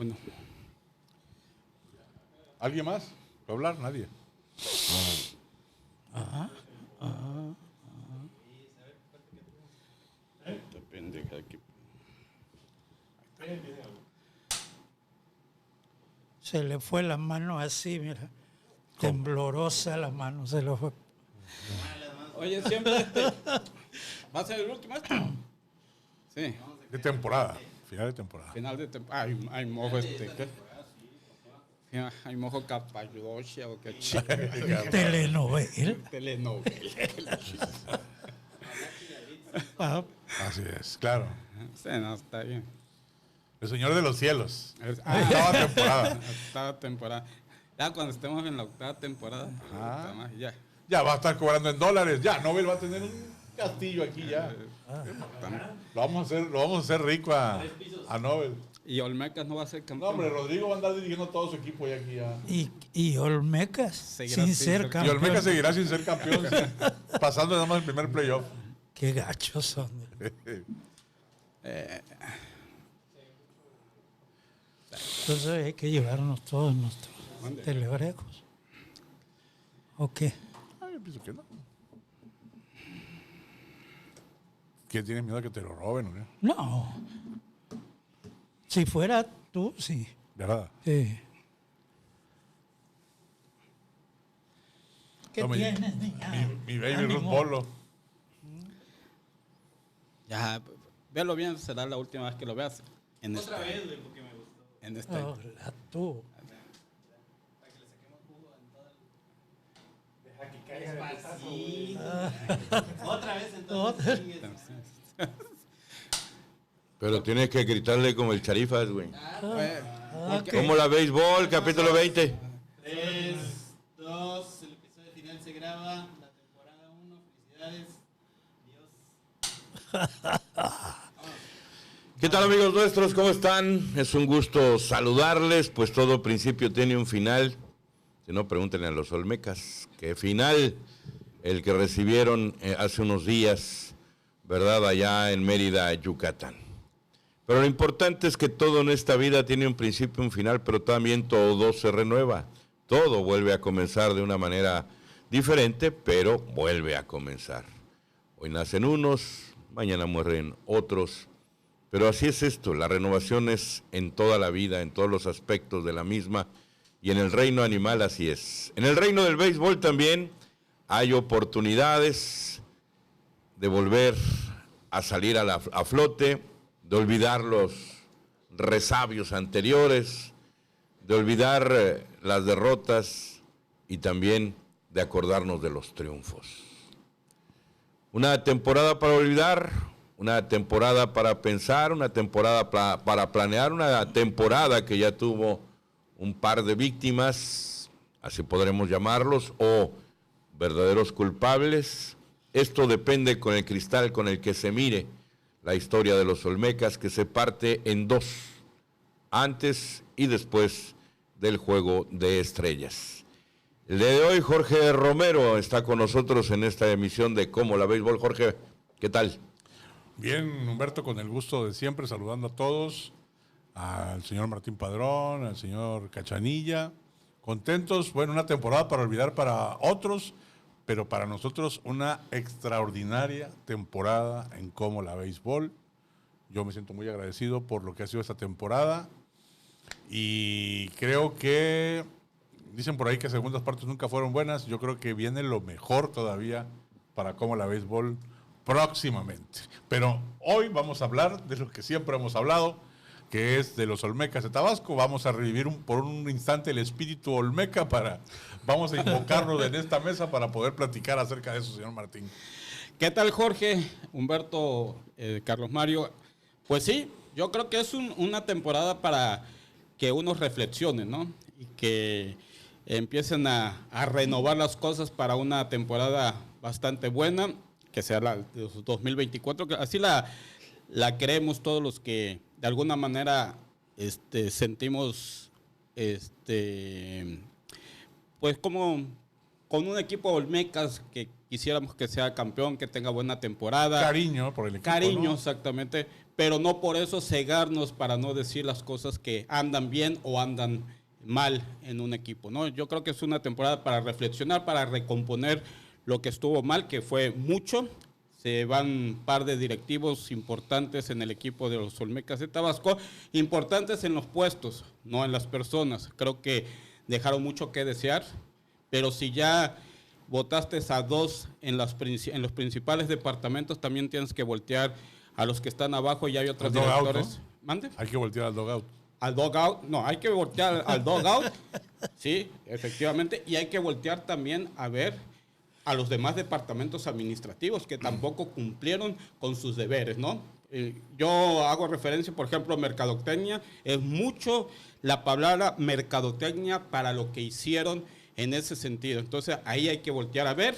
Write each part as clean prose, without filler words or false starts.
Bueno, ¿Alguien más? ¿Puede hablar? Nadie. depende de aquí. Se le fue la mano así, mira. Temblorosa la mano, se le fue. Oye, siempre ¿va a ser el último esto? Sí, De temporada. Final de temporada. final de temporada. Hay mojo ¿qué? Sí, hay mojo Capayocia o qué chido. Telenovela. Telenovela. Ah, Así es, claro. Sí, no, está bien. El Señor de los Cielos. Octava temporada. Octava temporada. Ya cuando estemos en la octava temporada, puta madre, ya. Ya va a estar cobrando en dólares. Ya, Nobel va a tener un castillo aquí ya. Lo vamos a hacer rico a Nobel. Y Olmecas no va a ser No, campeón. hombre, Rodrigo va a andar dirigiendo todo su equipo ya aquí ya. y Olmecas, Seguirá sin sin ser ser- Y campeón. Olmeca seguirá sin ser campeón, sí, pasando nada más el primer playoff. Qué gachos son. Entonces hay que llevarnos todos nuestros telebrejos. ¿O qué? Ay, yo pienso que no. ¿Quién tiene miedo a que te lo roben o qué? No. Si fuera tú, sí. ¿Verdad? Sí. ¿Qué No, tienes, niña? Mi baby Ánimo. Ruth Polo. Ya, véalo bien, será la última vez que lo veas. En Otra esta, vez, güey, porque me gustó. en esta. Hola, tú. Para que le saquemos jugo en toda el... Despacito. Otra vez entonces. chingues. Pero tienes que gritarle como el Charifas, güey. Ok. Como la béisbol, capítulo 20. 3, 2, el episodio final se graba. La temporada 1, felicidades. Dios. ¿Qué tal, amigos nuestros? ¿Cómo están? Es un gusto saludarles, pues todo principio tiene un final. Si no, pregúntenle a los Olmecas. ¿Qué final? El que recibieron hace unos días, ¿verdad? Allá en Mérida, Yucatán. Pero lo importante es que todo en esta vida tiene un principio y un final, pero también todo se renueva. Todo vuelve a comenzar de una manera diferente, pero vuelve a comenzar. Hoy nacen unos, mañana mueren otros. Pero así es esto, la renovación es en toda la vida, en todos los aspectos de la misma, y en el reino animal así es. En el reino del béisbol también hay oportunidades de volver a salir a flote, de olvidar los resabios anteriores, de olvidar las derrotas y también de acordarnos de los triunfos. Una temporada para olvidar, una temporada para pensar, una temporada para planear, una temporada que ya tuvo un par de víctimas, así podremos llamarlos, o verdaderos culpables. Esto depende con el cristal con el que se mire la historia de los Olmecas, que se parte en dos, antes y después del Juego de Estrellas. El día de hoy, Jorge Romero está con nosotros en esta emisión de Cómo la Béisbol. Jorge, ¿qué tal? Bien, Humberto, con el gusto de siempre, saludando a todos, al señor Martín Padrón, al señor Cachanilla, contentos, bueno, una temporada para olvidar para otros, pero para nosotros una extraordinaria temporada en Cómo la Béisbol. Yo me siento muy agradecido por lo que ha sido esta temporada y creo que, dicen por ahí que segundas partes nunca fueron buenas, yo creo que viene lo mejor todavía para Cómo la Béisbol próximamente. Pero hoy vamos a hablar de lo que siempre hemos hablado, que es de los Olmecas de Tabasco. Vamos a revivir por un instante el espíritu Olmeca vamos a invocarnos en esta mesa para poder platicar acerca de eso, señor Martín. ¿Qué tal, Jorge? Humberto, Carlos Mario. Pues sí, yo creo que es una temporada para que uno reflexione, ¿no? Y que empiecen a renovar las cosas para una temporada bastante buena, que sea la de 2024, que así la creemos todos los que de alguna manera sentimos pues como con un equipo Olmecas que quisiéramos que sea campeón, que tenga buena temporada. Cariño por el equipo. Cariño, ¿no? exactamente. Pero no por eso cegarnos para no decir las cosas que andan bien o andan mal en un equipo, ¿no? Yo creo que es una temporada para reflexionar, para recomponer lo que estuvo mal, que fue mucho. Se van un par de directivos importantes en el equipo de los Olmecas de Tabasco, importantes en los puestos, no en las personas. Creo que dejaron mucho que desear, pero si ya votaste a 2 en los principales departamentos, también tienes que voltear a los que están abajo y hay otros Al dugout, directores. ¿no? ¿Mande? Hay que voltear al dugout. Al dugout, no, hay que voltear al dugout, sí, efectivamente, y hay que voltear también a ver a los demás departamentos administrativos que tampoco cumplieron con sus deberes, ¿no? Yo hago referencia, por ejemplo, a mercadotecnia, es mucho la palabra mercadotecnia para lo que hicieron en ese sentido. Entonces, ahí hay que voltear a ver,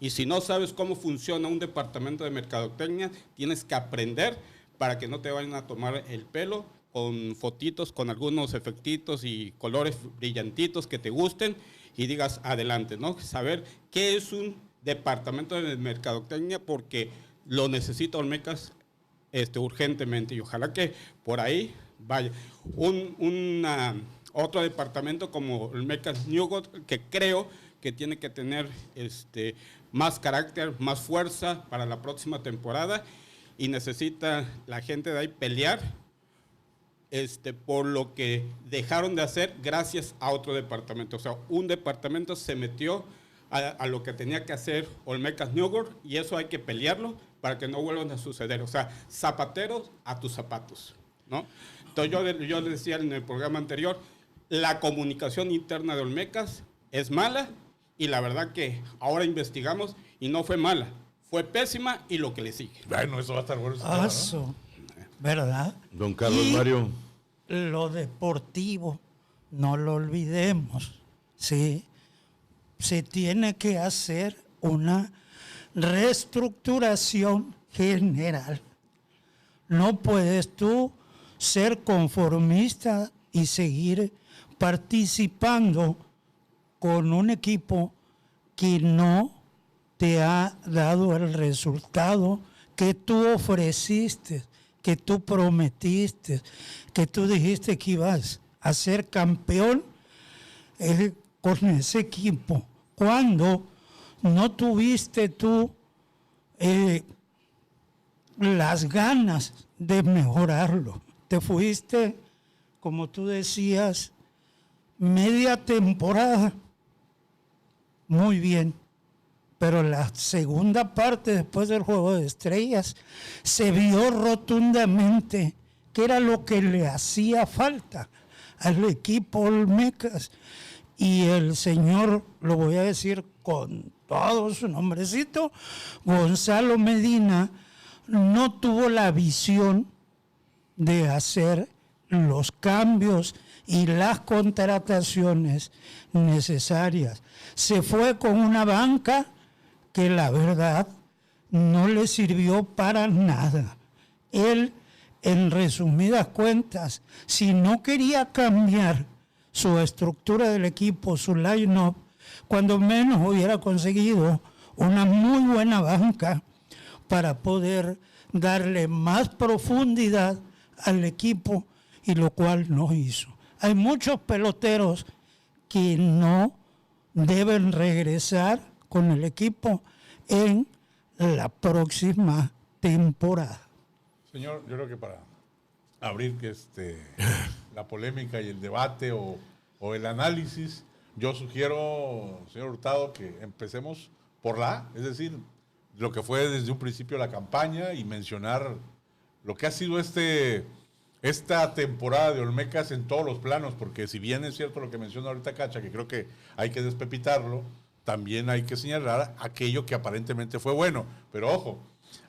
y si no sabes cómo funciona un departamento de mercadotecnia, tienes que aprender para que no te vayan a tomar el pelo con fotitos, con algunos efectitos y colores brillantitos que te gusten y digas adelante, ¿no? Saber qué es un departamento de mercadotecnia porque lo necesita Olmecas urgentemente y ojalá que por ahí vaya. Otro departamento como Olmecas Newgot, que creo que tiene que tener más carácter, más fuerza para la próxima temporada y necesita la gente de ahí pelear por lo que dejaron de hacer gracias a otro departamento. O sea, un departamento se metió a lo que tenía que hacer Olmecas Newgot y eso hay que pelearlo para que no vuelvan a suceder. O sea, zapateros a tus zapatos, ¿no? Entonces yo les decía en el programa anterior, la comunicación interna de Olmecas es mala y la verdad que ahora investigamos y no fue mala, fue pésima y lo que le sigue. Bueno, eso va a estar bueno. ese tema, ¿no? Eso, ¿verdad? Don Carlos Y Mario. lo deportivo, no lo olvidemos, ¿sí? Se tiene que hacer una reestructuración general. No puedes tú ser conformista y seguir participando con un equipo que no te ha dado el resultado que tú ofreciste, que tú prometiste, que tú dijiste que ibas a ser campeón con ese equipo. Cuando no tuviste tú las ganas de mejorarlo. Te fuiste, como tú decías, media temporada. Muy bien. Pero la segunda parte, después del Juego de Estrellas, se vio rotundamente que era lo que le hacía falta al equipo Olmecas. Y el señor, lo voy a decir con todo su nombrecito, Gonzalo Medina, no tuvo la visión de hacer los cambios y las contrataciones necesarias. Se fue con una banca que la verdad no le sirvió para nada. Él, en resumidas cuentas, si no quería cambiar su estructura del equipo, su line-up, cuando menos hubiera conseguido una muy buena banca para poder darle más profundidad al equipo, y lo cual no hizo. Hay muchos peloteros que no deben regresar con el equipo en la próxima temporada. Señor, yo creo que para abrir la polémica y el debate o el análisis, yo sugiero, señor Hurtado, que empecemos por la A, es decir, lo que fue desde un principio la campaña y mencionar lo que ha sido esta temporada de Olmecas en todos los planos, porque si bien es cierto lo que menciona ahorita Cacha, que creo que hay que despepitarlo, también hay que señalar aquello que aparentemente fue bueno. Pero ojo,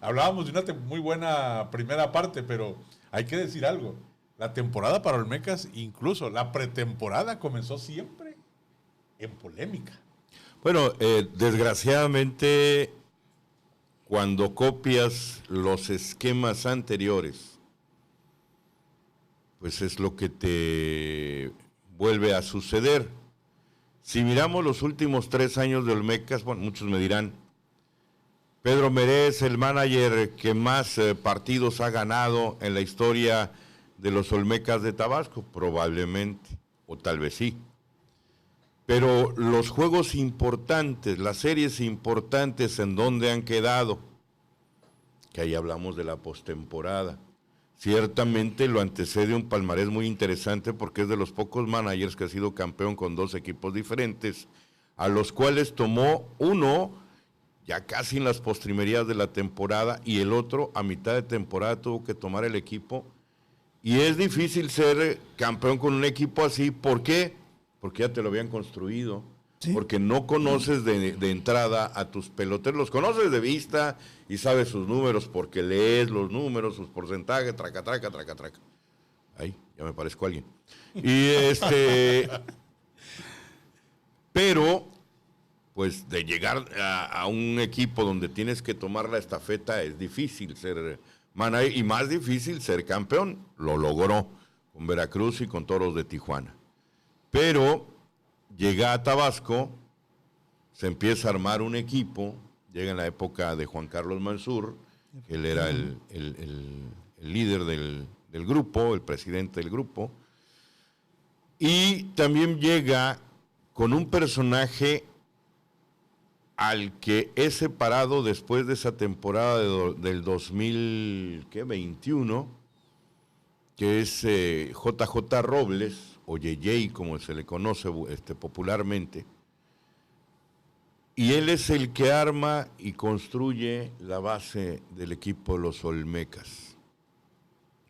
hablábamos de una muy buena primera parte, pero hay que decir algo. La temporada para Olmecas, incluso la pretemporada, comenzó siempre en polémica. Bueno, desgraciadamente, cuando copias los esquemas anteriores, pues es lo que te vuelve a suceder. Si miramos los últimos 3 años de Olmecas, bueno, muchos me dirán, Pedro Merez, el manager que más partidos ha ganado en la historia de los Olmecas de Tabasco, probablemente, o tal vez sí. Pero los juegos importantes, las series importantes en donde han quedado, que ahí hablamos de la postemporada, ciertamente lo antecede un palmarés muy interesante porque es de los pocos managers que ha sido campeón con 2 equipos diferentes, a los cuales tomó uno ya casi en las postrimerías de la temporada y el otro a mitad de temporada tuvo que tomar el equipo. Y es difícil ser campeón con un equipo así. ¿Por qué? Porque ya te lo habían construido. Sí. Porque no conoces de entrada a tus peloteros. Los conoces de vista y sabes sus números porque lees los números, sus porcentajes, traca. Ahí, ya me parezco a alguien. Y pero, pues de llegar a un equipo donde tienes que tomar la estafeta es difícil ser manager y más difícil ser campeón. Lo logró con Veracruz y con Toros de Tijuana. Pero llega a Tabasco, se empieza a armar un equipo, llega en la época de Juan Carlos Mansur, que él era el líder del grupo, el presidente del grupo, y también llega con un personaje al que es separado después de esa temporada del 2021, que es JJ Robles, o Yeyey, como se le conoce popularmente, y él es el que arma y construye la base del equipo de los Olmecas.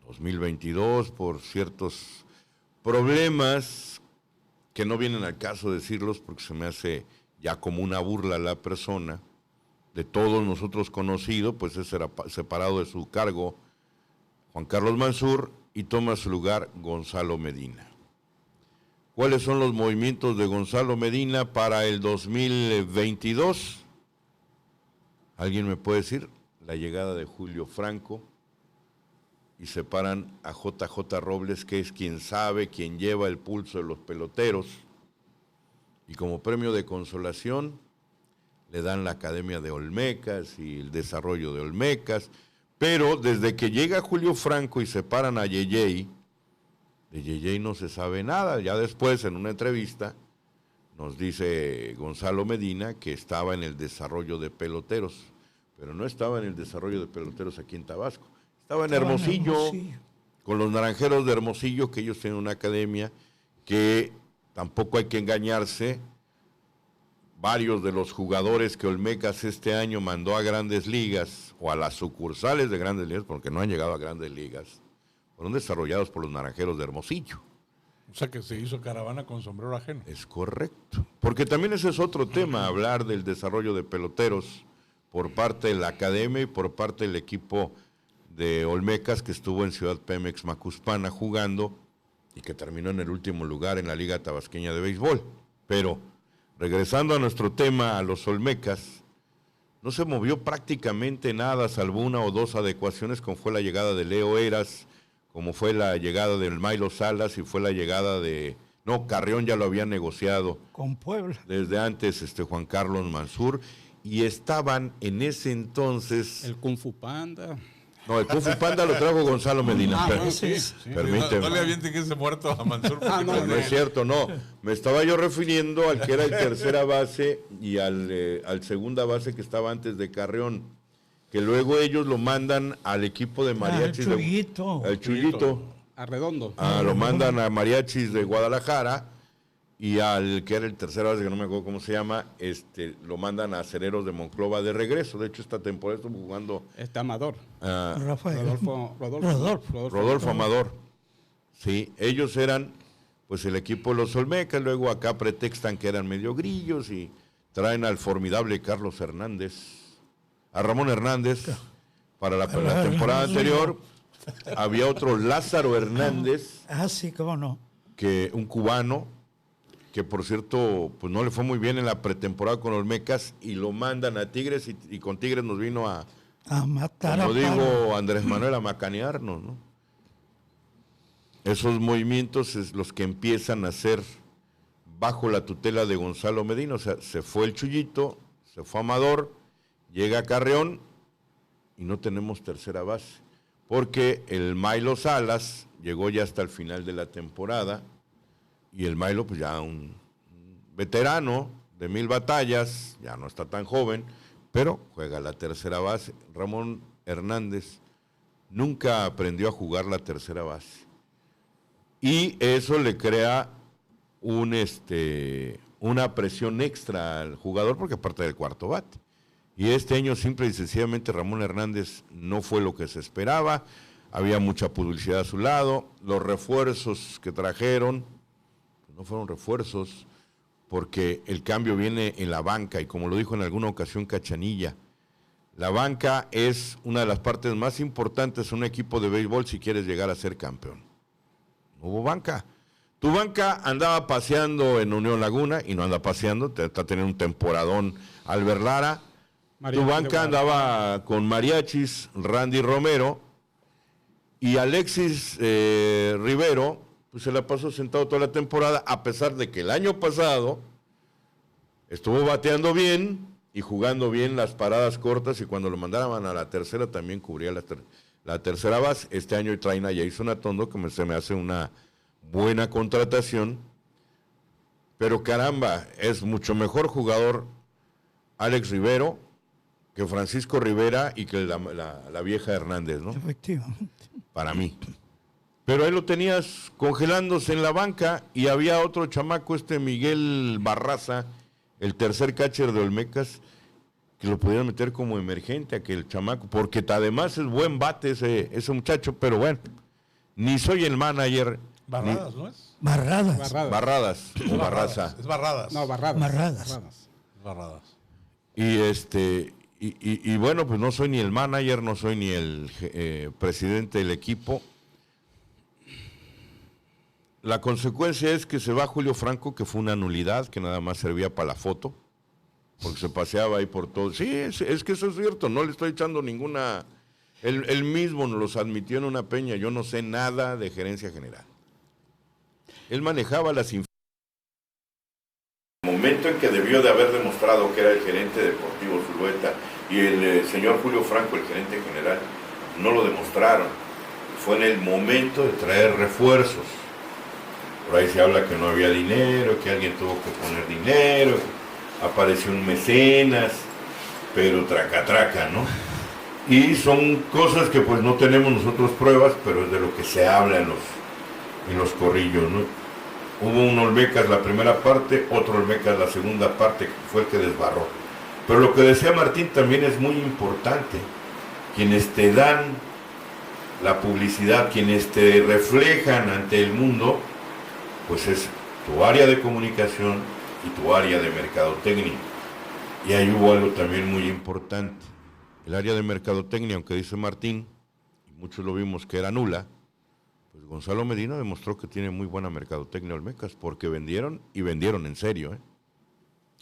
2022, por ciertos problemas que no vienen al caso decirlos porque se me hace ya como una burla a la persona, de todos nosotros conocido, pues es separado de su cargo Juan Carlos Mansur y toma su lugar Gonzalo Medina. ¿Cuáles son los movimientos de Gonzalo Medina para el 2022? ¿Alguien me puede decir? La llegada de Julio Franco y separan a JJ Robles, que es quien sabe, quien lleva el pulso de los peloteros. Y como premio de consolación le dan la Academia de Olmecas y el desarrollo de Olmecas. Pero desde que llega Julio Franco y separan a Yeyey, de Yeyey no se sabe nada. Ya después, en una entrevista, nos dice Gonzalo Medina que estaba en el desarrollo de peloteros, pero no estaba en el desarrollo de peloteros aquí en Tabasco. Estaba en Hermosillo, con los Naranjeros de Hermosillo, que ellos tienen una academia que tampoco hay que engañarse. Varios de los jugadores que Olmecas este año mandó a Grandes Ligas, o a las sucursales de Grandes Ligas, porque no han llegado a Grandes Ligas, fueron desarrollados por los Naranjeros de Hermosillo. O sea que se hizo caravana con sombrero ajeno. Es correcto. Porque también ese es otro tema, hablar del desarrollo de peloteros por parte de la academia y por parte del equipo de Olmecas que estuvo en Ciudad Pemex Macuspana jugando y que terminó en el último lugar en la Liga Tabasqueña de Béisbol. Pero, regresando a nuestro tema, a los Olmecas, no se movió prácticamente nada, salvo 1 o 2 adecuaciones, como fue la llegada de Leo Eras, como fue la llegada del Milo Salas y fue la llegada de... No, Carrión ya lo había negociado. Con Puebla. Desde antes Juan Carlos Mansur, y estaban en ese entonces... El Kung Fu Panda. No, el Kung Fu Panda lo trajo Gonzalo Medina. Sí. Permíteme. No le avienten que ese muerto a Mansur. No es cierto, no. Me estaba yo refiriendo al que era el tercera base y al segunda base que estaba antes de Carrión, que luego ellos lo mandan al equipo de mariachis. El Chuyito. Al Chuyito. Arredondo. Lo mandan a mariachis de Guadalajara, y al que era el tercera base, que no me acuerdo cómo se llama, lo mandan a Acereros de Monclova de regreso. De hecho, esta temporada estuvo jugando... Amador. Rafael. Rodolfo Amador. Sí, ellos eran pues el equipo de los Olmecas, luego acá pretextan que eran medio grillos y traen al formidable Carlos Hernández, a Ramón Hernández, para la temporada anterior. Había otro Lázaro Hernández. Sí, cómo no. Que un cubano, que por cierto, pues no le fue muy bien en la pretemporada con Olmecas y lo mandan a Tigres y con Tigres nos vino a matar, como digo Andrés Manuel, a macanearnos, ¿no? Esos movimientos es los que empiezan a ser bajo la tutela de Gonzalo Medina, o sea, se fue el Chuyito, se fue Amador, llega Carreón y no tenemos tercera base, porque el Mailo Salas llegó ya hasta el final de la temporada y el Mailo pues ya un veterano de 1000 batallas, ya no está tan joven, pero juega la tercera base. Ramón Hernández nunca aprendió a jugar la tercera base y eso le crea una presión extra al jugador porque aparte del cuarto bate. Y este año simple y sencillamente Ramón Hernández no fue lo que se esperaba, había mucha publicidad a su lado, los refuerzos que trajeron no fueron refuerzos porque el cambio viene en la banca y como lo dijo en alguna ocasión Cachanilla, la banca es una de las partes más importantes en un equipo de béisbol si quieres llegar a ser campeón. No hubo banca. Tu banca andaba paseando en Unión Laguna y no anda paseando, está teniendo un temporadón Albert Lara. Tu banca andaba con mariachis, Randy Romero y Alexis Rivero, pues se la pasó sentado toda la temporada, a pesar de que el año pasado estuvo bateando bien y jugando bien las paradas cortas y cuando lo mandaban a la tercera también cubría la tercera base. Este año traen a Jason Atondo, que se me hace una buena contratación, pero caramba, es mucho mejor jugador Alex Rivero que Francisco Rivera y que la vieja Hernández, ¿no? Efectivamente. Para mí. Pero ahí lo tenías congelándose en la banca y había otro chamaco, Miguel Barraza, el tercer catcher de Olmecas, que lo pudieran meter como emergente, aquel chamaco, porque además es buen bate ese muchacho, pero bueno, ni soy el manager. Barradas, ¿no es? Barradas. Barradas o Barraza. Es Barradas. No, Barradas. Barradas. Barradas. Y bueno, pues no soy ni el manager, no soy ni el presidente del equipo. La consecuencia es que se va Julio Franco, que fue una nulidad, que nada más servía para la foto, porque se paseaba ahí por todo. Sí, es que eso es cierto, no le estoy echando ninguna... Él mismo nos los admitió en una peña, yo no sé nada de gerencia general. Él manejaba las el momento en que debió de haber demostrado que era el gerente deportivo Zulueta y el señor Julio Franco, el gerente general, no lo demostraron. Fue en el momento de traer refuerzos. Por ahí se habla que no había dinero, que alguien tuvo que poner dinero, apareció un mecenas, pero traca, ¿no? Y son cosas que pues no tenemos nosotros pruebas, pero es de lo que se habla en los corrillos, ¿no? Hubo un Olmecas la primera parte, otro Olmecas la segunda parte, que fue el que desbarró. Pero lo que decía Martín también es muy importante. Quienes te dan la publicidad, quienes te reflejan ante el mundo, pues es tu área de comunicación y tu área de mercadotecnia. Y ahí hubo algo también muy importante. El área de mercadotecnia, aunque dice Martín, y muchos lo vimos que era nula, pues Gonzalo Medina demostró que tiene muy buena mercadotecnia Olmecas, porque vendieron y vendieron en serio, ¿eh?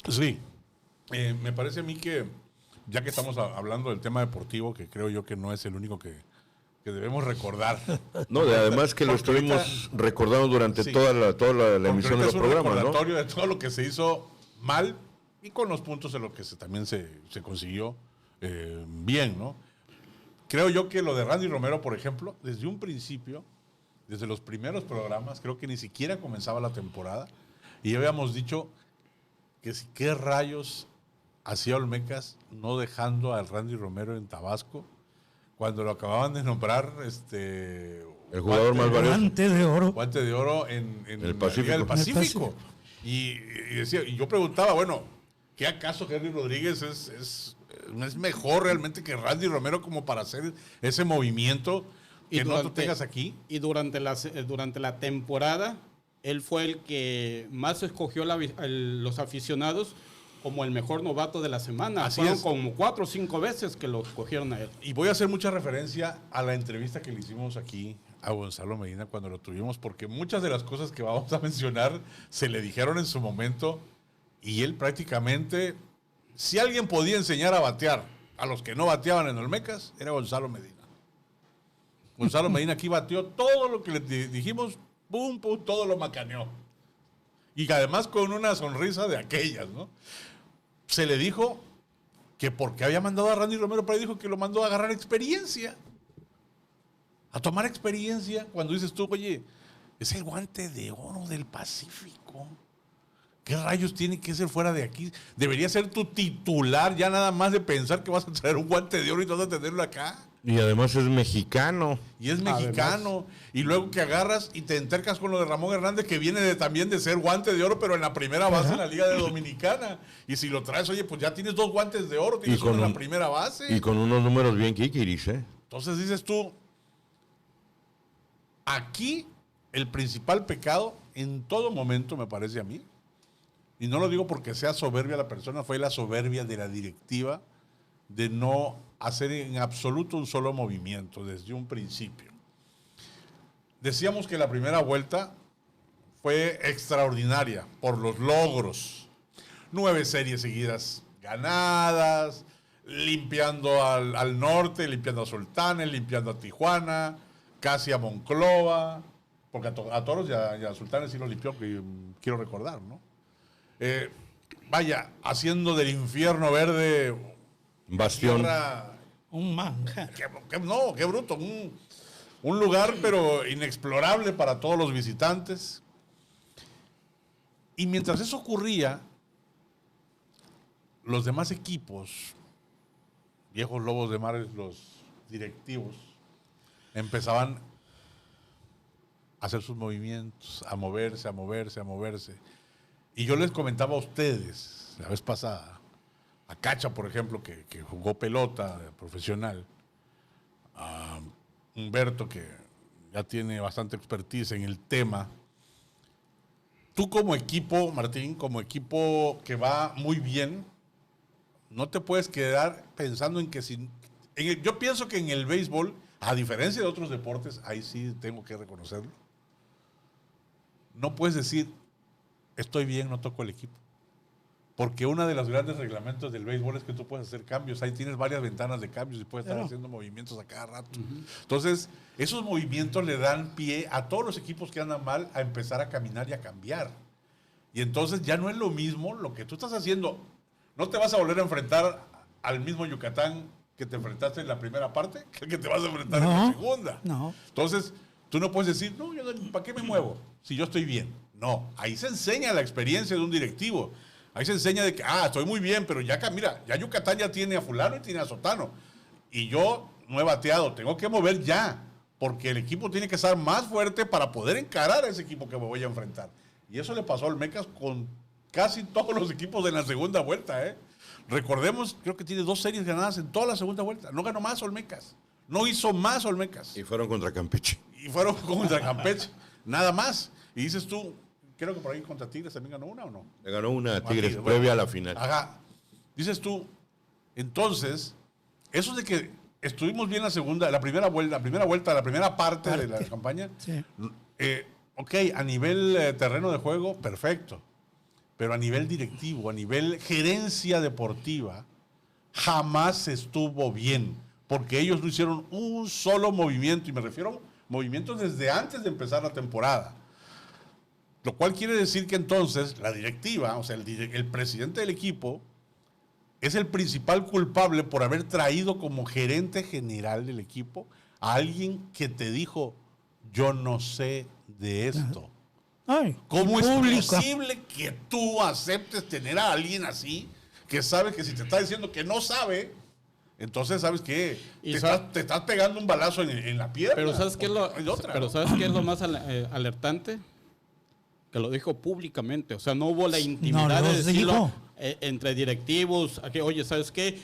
Sí. Me parece a mí que, ya que estamos hablando del tema deportivo, que creo yo que no es el único que debemos recordar. No, además que lo estuvimos recordando durante toda la emisión de los programas, ¿no? Es un recordatorio de todo lo que se hizo mal y con los puntos de lo que también se consiguió bien, ¿no? Creo yo que lo de Randy Romero, por ejemplo, desde un principio, desde los primeros programas, creo que ni siquiera comenzaba la temporada y ya habíamos dicho que si qué rayos hacía Olmecas no dejando al Randy Romero en Tabasco cuando lo acababan de nombrar el jugador más valioso. Guante de oro en el Pacífico. del Pacífico. Y yo preguntaba, bueno, ¿qué acaso Henry Rodríguez es mejor realmente que Randy Romero como para hacer ese movimiento que no tú tengas aquí? Y durante la temporada, él fue el que más escogió los aficionados como el mejor novato de la semana. Así Fueron es. como 4 o 5 veces que lo escogieron a él. Y voy a hacer mucha referencia a la entrevista que le hicimos aquí a Gonzalo Medina cuando lo tuvimos, porque muchas de las cosas que vamos a mencionar se le dijeron en su momento y él prácticamente, si alguien podía enseñar a batear a los que no bateaban en Olmecas, era Gonzalo Medina. Gonzalo Medina aquí bateó todo lo que le dijimos, pum, pum, todo lo macaneó. Y además con una sonrisa de aquellas, ¿no? Se le dijo que porque había mandado a Randy Romero, pero dijo que lo mandó a agarrar experiencia. A tomar experiencia cuando dices tú, oye, es el guante de oro del Pacífico. ¿Qué rayos tiene que ser fuera de aquí? Debería ser tu titular, ya nada más de pensar que vas a traer un guante de oro y vas a tenerlo acá. Y además es mexicano. Y es mexicano. Y luego que agarras y te entercas con lo de Ramón Hernández, que viene también de ser guante de oro, pero en la primera base en la Liga de Dominicana. Y si lo traes, oye, pues ya tienes 2 guantes de oro, tienes uno en la primera base. Y con unos números bien kikiris, ¿eh? Entonces dices tú, aquí el principal pecado en todo momento, me parece a mí, y no lo digo porque sea soberbia la persona, fue la soberbia de la directiva de no hacer en absoluto un solo movimiento desde un principio. Decíamos que la primera vuelta fue extraordinaria por los logros. 9 series seguidas ganadas, limpiando al norte, limpiando a Sultanes, limpiando a Tijuana, casi a Monclova, porque a Toros y a Sultanes sí los limpió, que quiero recordar, ¿no? Vaya, haciendo del infierno verde Bastión. Un manjar. Qué bruto. Un lugar, pero inexplorable para todos los visitantes. Y mientras eso ocurría, los demás equipos, viejos lobos de mar, los directivos, empezaban a hacer sus movimientos, a moverse. Y yo les comentaba a ustedes la vez pasada, a Cacha, por ejemplo, que jugó pelota profesional, a Humberto, que ya tiene bastante expertise en el tema. Tú como equipo, Martín, como equipo que va muy bien, no te puedes quedar pensando en que yo pienso que en el béisbol, a diferencia de otros deportes, ahí sí tengo que reconocerlo, no puedes decir, estoy bien, no toco el equipo. Porque uno de los grandes reglamentos del béisbol es que tú puedes hacer cambios. Ahí tienes varias ventanas de cambios y puedes estar haciendo movimientos a cada rato. Entonces, esos movimientos le dan pie a todos los equipos que andan mal a empezar a caminar y a cambiar. Y entonces ya no es lo mismo lo que tú estás haciendo. No te vas a volver a enfrentar al mismo Yucatán que te enfrentaste en la primera parte que el que te vas a enfrentar en la segunda. No. Entonces, tú no puedes decir, no, ¿para qué me muevo si yo estoy bien? No, ahí se enseña la experiencia de un directivo. Ahí se enseña de que, estoy muy bien, pero ya, mira, ya Yucatán ya tiene a fulano y tiene a sotano. Y yo no he bateado, tengo que mover ya, porque el equipo tiene que estar más fuerte para poder encarar a ese equipo que me voy a enfrentar. Y eso le pasó al Mecas con casi todos los equipos de la segunda vuelta, ¿eh? Recordemos, creo que tiene 2 series ganadas en toda la segunda vuelta. No ganó más Olmecas. No hizo más Olmecas. Y fueron contra Campeche. Nada más. Y dices tú, creo que por ahí contra Tigres también ganó una, ¿o no? Le ganó una a Tigres previa a la final. Ajá. Dices tú, entonces, eso de que estuvimos bien la primera vuelta, la primera parte de la campaña, Sí. ok, a nivel terreno de juego, perfecto. Pero a nivel directivo, a nivel gerencia deportiva, jamás estuvo bien. Porque ellos no hicieron un solo movimiento. Y me refiero a movimientos desde antes de empezar la temporada. Lo cual quiere decir que entonces la directiva, o sea, el presidente del equipo, es el principal culpable por haber traído como gerente general del equipo a alguien que te dijo, yo no sé de esto. Ay, ¿Cómo es pública. posible que tú aceptes tener a alguien así que sabe que si te está diciendo que no sabe, entonces sabes que te estás pegando un balazo en la pierna? Pero ¿sabes qué es lo, ¿no? ¿sabes qué es lo más alertante? Que lo dijo públicamente. O sea, no hubo la intimidad No de lo decirlo dijo. Entre directivos. Que, oye, ¿sabes qué?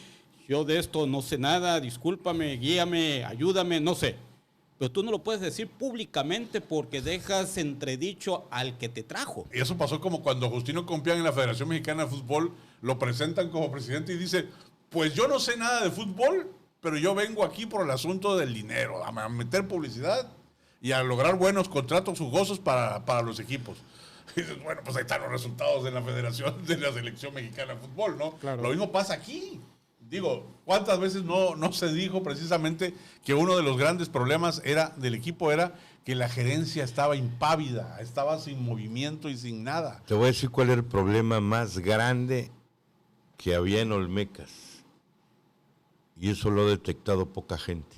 Yo de esto no sé nada, discúlpame, guíame, ayúdame, no sé. Pero tú no lo puedes decir públicamente porque dejas entredicho al que te trajo. Y eso pasó como cuando Justino Compián en la Federación Mexicana de Fútbol lo presentan como presidente y dice, pues yo no sé nada de fútbol, pero yo vengo aquí por el asunto del dinero, a meter publicidad y a lograr buenos contratos jugosos para los equipos. Y dices, bueno, pues ahí están los resultados de la Federación, de la Selección Mexicana de Fútbol, ¿no? Claro. Lo mismo pasa aquí. Digo, ¿cuántas veces no se dijo precisamente que uno de los grandes problemas del equipo era que la gerencia estaba impávida, estaba sin movimiento y sin nada? Te voy a decir cuál era el problema más grande que había en Olmecas. Y eso lo ha detectado poca gente.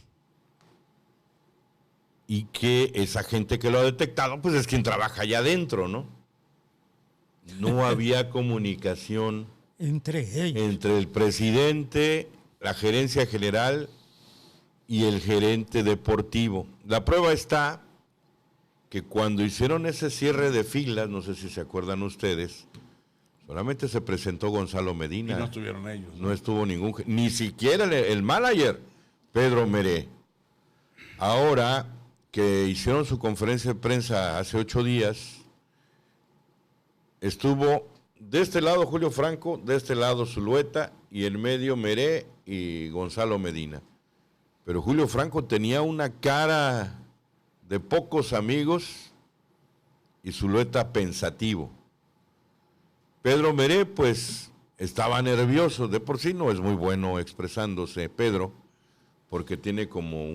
Y que esa gente que lo ha detectado, pues es quien trabaja allá adentro, ¿no? No había comunicación Entre ellos. entre el presidente, la gerencia general y el gerente deportivo. La prueba está que cuando hicieron ese cierre de filas, no sé si se acuerdan ustedes, solamente se presentó Gonzalo Y Medina. no estuvieron ellos. No estuvo ni siquiera el manager, Pedro Meré. Ahora que hicieron su conferencia de prensa hace 8 días, estuvo de este lado Julio Franco, de este lado Zulueta, y en medio Meré y Gonzalo Medina. Pero Julio Franco tenía una cara de pocos amigos y Zulueta pensativo. Pedro Meré, pues, estaba nervioso. De por sí no es muy bueno expresándose, Pedro, porque tiene como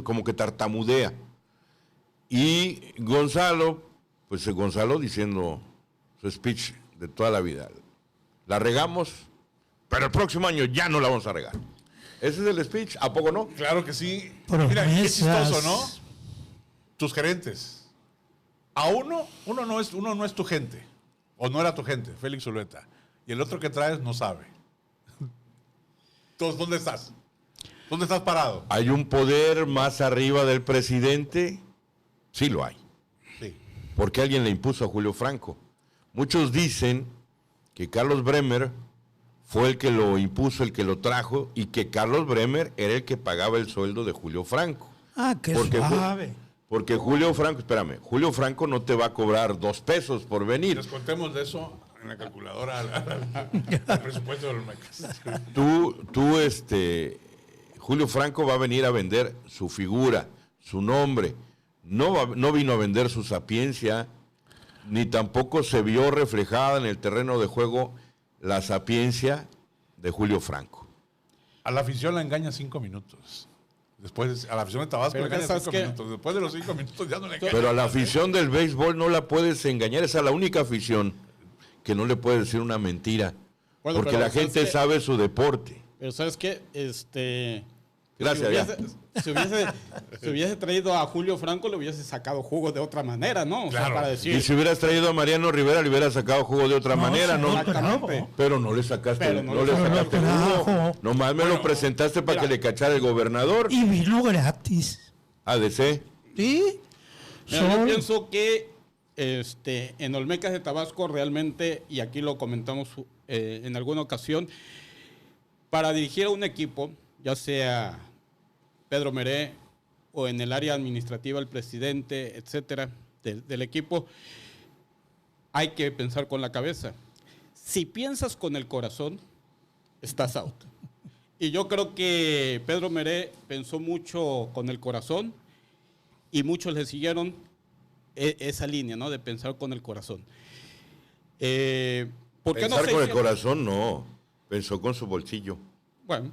como que tartamudea. Y Gonzalo, pues Gonzalo diciendo su speech de toda la vida. La regamos, pero el próximo año ya no la vamos a regar. Ese es el speech, ¿a poco no? Claro que sí. Promesas. Mira, qué chistoso, ¿no? Tus gerentes. A uno no es tu gente. O no era tu gente, Félix Zulueta. Y el otro que traes no sabe. Entonces, ¿dónde estás? ¿Dónde estás parado? ¿Hay un poder más arriba del presidente? Sí lo hay. Sí. Porque alguien le impuso a Julio Franco. Muchos dicen que Carlos Bremer fue el que lo impuso, el que lo trajo, y que Carlos Bremer era el que pagaba el sueldo de Julio Franco. Ah, qué Porque suave. Porque Julio Franco, espérame, Julio Franco no te va a cobrar 2 pesos por venir. Descontemos de eso en la calculadora al presupuesto de los Olmecas. Julio Franco va a venir a vender su figura, su nombre. No vino a vender su sapiencia, ni tampoco se vio reflejada en el terreno de juego la sapiencia de Julio Franco. A la afición la engaña 5 minutos. Después, a la afición de Tabasco Pero le engaña ¿sabes 5 qué? minutos. Después de los 5 minutos ya no le engaña. Pero a la afición del béisbol no la puedes engañar, esa es la única afición que no le puedes decir una mentira. Bueno, porque pero la gente ¿sabes qué? sabe su deporte. Pero ¿sabes qué? Gracias, si hubiese traído a Julio Franco, le hubiese sacado jugo de otra manera, ¿no? O sea, Claro. para Y decir... si hubieras traído a Mariano Rivera, le hubieras sacado jugo de otra manera, ¿no? Exactamente. Pero no le sacaste, Pero no no le le sacaste trajo. jugo. Nomás me lo presentaste para mira. que le cachara el gobernador. Y vino gratis. ADC. ¿Sí? Mira, yo Solo. pienso que en Olmecas de Tabasco realmente, y aquí lo comentamos en alguna ocasión, para dirigir a un equipo, ya sea Pedro Meré o en el área administrativa el presidente, etcétera, del equipo, hay que pensar con la cabeza. Si piensas con el corazón, estás out. Y yo creo que Pedro Meré pensó mucho con el corazón y muchos le siguieron esa línea, ¿no? De pensar con el corazón. ¿Por qué no Pensar se con el hicieron? corazón, no. Pensó con su bolsillo. Bueno,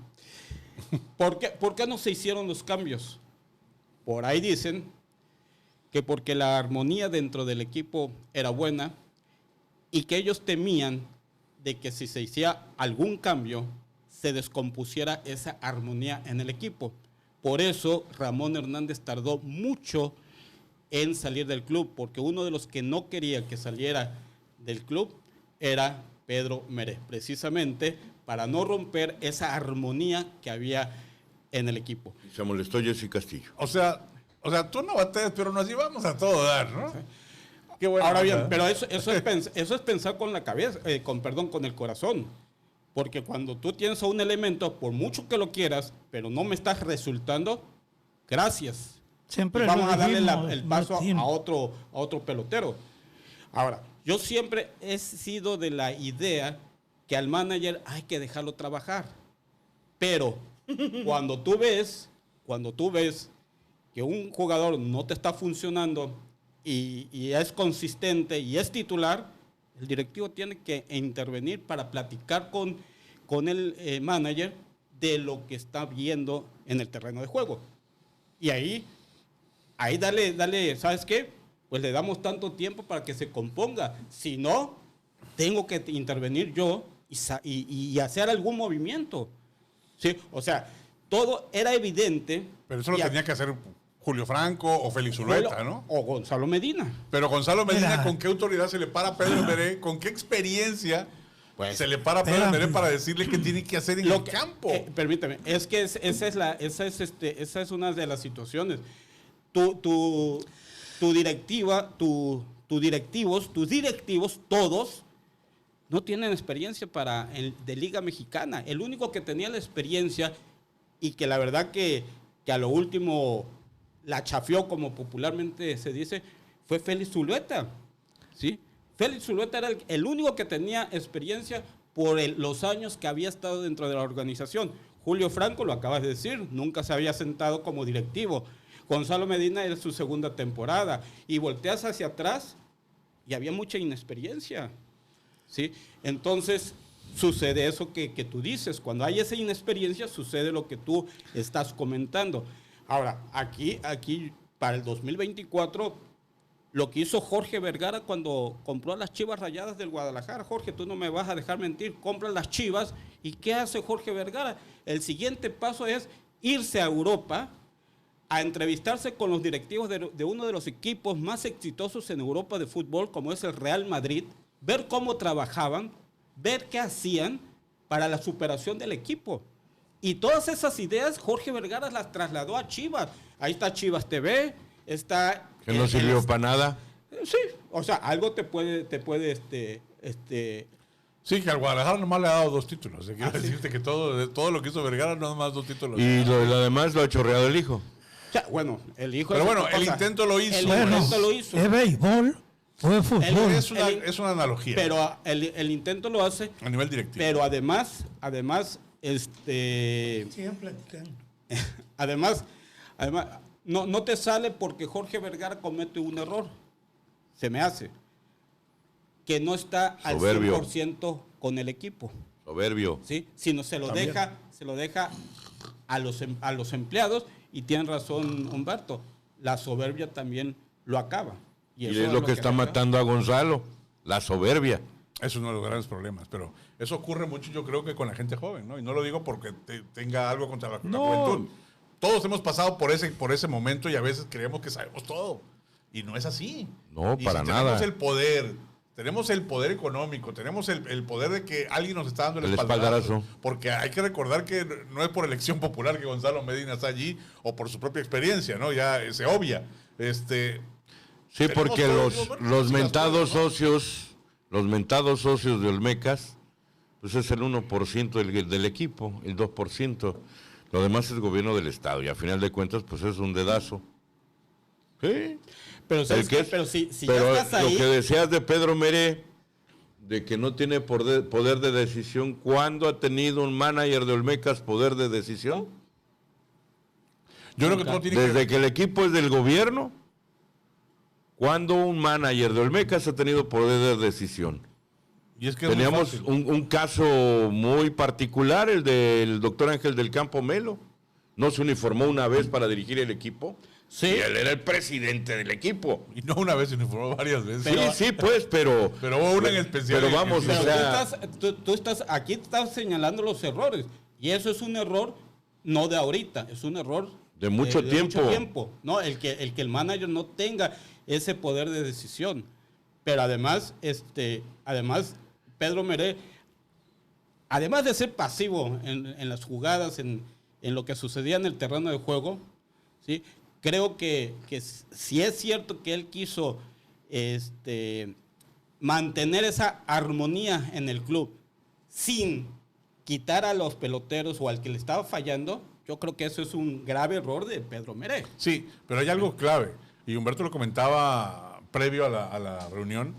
¿por qué no se hicieron los cambios? Por ahí dicen que porque la armonía dentro del equipo era buena y que ellos temían de que si se hiciera algún cambio, se descompusiera esa armonía en el equipo. Por eso Ramón Hernández tardó mucho en salir del club, porque uno de los que no quería que saliera del club era Pedro Meré, precisamente para no romper esa armonía que había en el equipo. Se molestó Jesse Castillo. O sea, tú no bateas, pero nos llevamos a todo dar, ¿no? Qué bueno. Ahora bien, pero eso es pensar con la cabeza, con el corazón. Porque cuando tú tienes a un elemento, por mucho que lo quieras, pero no me estás resultando, gracias. Siempre Vamos lo a darle dijimos, el paso Martín. a otro pelotero. Ahora, yo siempre he sido de la idea que al manager hay que dejarlo trabajar. Pero cuando tú ves que un jugador no te está funcionando y es consistente y es titular, el directivo tiene que intervenir para platicar con con el manager de lo que está viendo en el terreno de juego. Y ahí dale, ¿sabes qué? Pues le damos tanto tiempo para que se componga. Si no, tengo que intervenir yo y hacer algún movimiento. ¿Sí? O sea, todo era evidente. Pero eso lo tenía que hacer Julio Franco o Félix Zulueta, ¿no? O Gonzalo Medina. Pero Gonzalo Medina, Mira. ¿con qué autoridad se le para a Pedro Meré? ¿Con qué experiencia Pues, se le para a Pedro espérame. Meré para decirle qué tiene que hacer en el campo? Permítame, es que esa es una de las situaciones. Tu directiva, tus directivos, todos, no tienen experiencia de Liga Mexicana. El único que tenía la experiencia y que la verdad que a lo último la chafió, como popularmente se dice, fue Félix Zulueta. ¿Sí? Félix Zulueta era el único que tenía experiencia por los años que había estado dentro de la organización. Julio Franco, lo acabas de decir, nunca se había sentado como directivo. Gonzalo Medina era su segunda temporada. Y volteas hacia atrás y había mucha inexperiencia. ¿Sí? Entonces, sucede eso que tú dices. Cuando hay esa inexperiencia, sucede lo que tú estás comentando. Ahora, aquí para el 2024, lo que hizo Jorge Vergara cuando compró las Chivas Rayadas del Guadalajara. Jorge, tú no me vas a dejar mentir, compra las Chivas. ¿Y qué hace Jorge Vergara? El siguiente paso es irse a Europa a entrevistarse con los directivos de uno de los equipos más exitosos en Europa de fútbol, como es el Real Madrid, ver cómo trabajaban, ver qué hacían para la superación del equipo. Y todas esas ideas Jorge Vergara las trasladó a Chivas. Ahí está Chivas TV, está... Que no sirvió para nada. Sí, o sea, algo te puede Sí, que al Guadalajara nomás le ha dado 2 títulos. Quiero decirte que todo lo que hizo Vergara, no nomás 2 títulos. Y lo demás lo ha chorreado el hijo. o sea, bueno, el hijo... Pero es bueno, otra el cosa. intento lo hizo. El Bueno, intento lo hizo. ¿es béisbol o es fútbol? Es una analogía. Pero el intento lo hace, a nivel directivo. pero además, Sigan platicando. además, no te sale porque Jorge Vergara comete un error, se me hace, que no está al Soberbio. 100% con el equipo, Soberbio. ¿sí? Sino se lo También. deja a los empleados, y tiene razón Humberto, la soberbia también lo acaba. Y eso es lo que está le acaba. matando a Gonzalo, la soberbia. Es uno de los grandes problemas, pero eso ocurre mucho, yo creo, que con la gente joven, ¿no? Y no lo digo porque tenga algo contra la juventud. Todos hemos pasado por ese momento y a veces creemos que sabemos todo. Y no es así. No, Y para si nada. tenemos el poder económico, tenemos el poder de que alguien nos está dando el El espaldarazo. espaldarazo. Porque hay que recordar que no es por elección popular que Gonzalo Medina está allí o por su propia experiencia, ¿no? Ya se obvia. Sí, Tenemos porque todos los sí, mentados ¿no? los mentados socios de Olmecas, pues es el 1% del equipo, el 2%. Lo demás es gobierno del Estado y a final de cuentas, pues es un dedazo. Sí. Pero, ¿sabes El que qué? es- Pero si pero ya estás ahí, lo que decías de Pedro Meré, de que no tiene poder de decisión, ¿cuándo ha tenido un manager de Olmecas poder de decisión? Yo creo que todo tiene Desde que el equipo es del gobierno, ¿cuándo un manager de Olmecas ha tenido poder de decisión? Y es que es muy Teníamos fácil. un caso muy particular, el del doctor Ángel del Campo Melo. No se uniformó una vez para dirigir el equipo. Sí. Y él era el presidente del equipo. Y no una vez, sino informó varias veces. Sí, pues, pero... Pero hubo una en especial. Pero vamos, pero o sea... tú estás aquí, estás señalando los errores, y eso es un error no de ahorita, es un error De mucho tiempo. ¿no? El que el manager no tenga ese poder de decisión. Pero además, Pedro Meré, además de ser pasivo en las jugadas, en lo que sucedía en el terreno de juego, ¿sí? Creo que si es cierto que él quiso mantener esa armonía en el club sin quitar a los peloteros o al que le estaba fallando, yo creo que eso es un grave error de Pedro Meré. Sí, pero hay algo clave. Y Humberto lo comentaba previo a la reunión,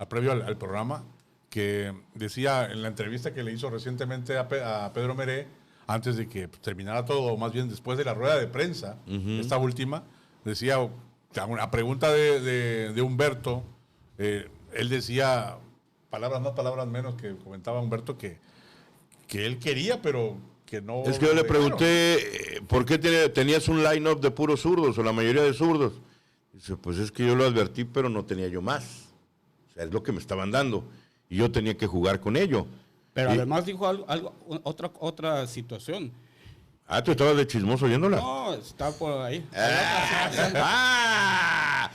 previo al programa, que decía en la entrevista que le hizo recientemente a Pedro Meré, antes de que terminara todo, o más bien después de la rueda de prensa, esta última, decía, a pregunta de Humberto, él decía, palabras más, palabras menos, que comentaba Humberto, que que él quería, pero que no. Es que yo le dejaron. pregunté, ¿por qué tenías un line-up de puros zurdos o la mayoría de zurdos? Dice, pues es que yo lo advertí, pero no tenía yo más. O sea, es lo que me estaban dando. Y yo tenía que jugar con ello. Pero Y- además dijo otra situación. Ah, ¿tú estabas de chismoso oyéndola? No, está por ahí. ¡Ah!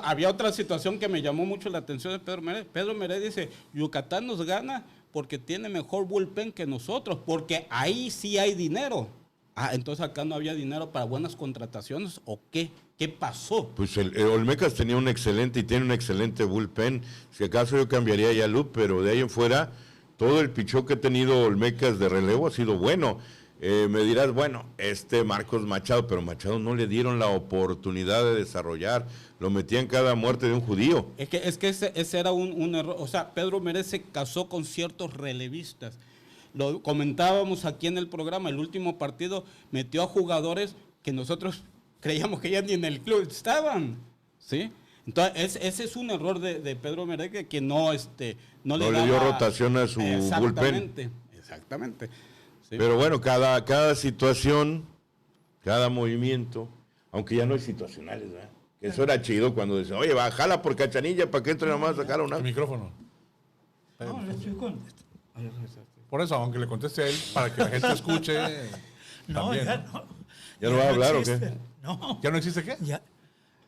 Había otra situación que me llamó mucho la atención de Pedro Meré. Pedro Meré dice, Yucatán nos gana porque tiene mejor bullpen que nosotros, porque ahí sí hay dinero. Ah, entonces acá no había dinero para buenas contrataciones, ¿o qué? ¿Qué pasó? Pues el Olmecas tenía un excelente y tiene un excelente bullpen. Si acaso yo cambiaría ya a Lup, pero de ahí en fuera, todo el pichón que ha tenido Olmecas de relevo ha sido bueno. Me dirás, bueno, Marcos Machado, pero Machado no le dieron la oportunidad de desarrollar. Lo metían cada muerte de un judío. Es que ese era un error. O sea, Pedro Meré se casó con ciertos relevistas. Lo comentábamos aquí en el programa, el último partido metió a jugadores que nosotros creíamos que ya ni en el club estaban, ¿sí? Entonces, ese es un error de Pedro Meré que no le dio daba- rotación a su Exactamente, exactamente. Sí. Pero bueno, cada situación, cada movimiento, aunque ya no hay situacionales, ¿verdad? Que eso era chido cuando decían, oye, bájala por Cachanilla para que entre nomás a sacar una. El micrófono. No, le estoy contestando. Por eso, aunque le conteste a él, para que la gente escuche. No, también, ya ¿no? no. ¿Ya no va a hablar o qué? existe. No, ¿Ya no existe qué? ya.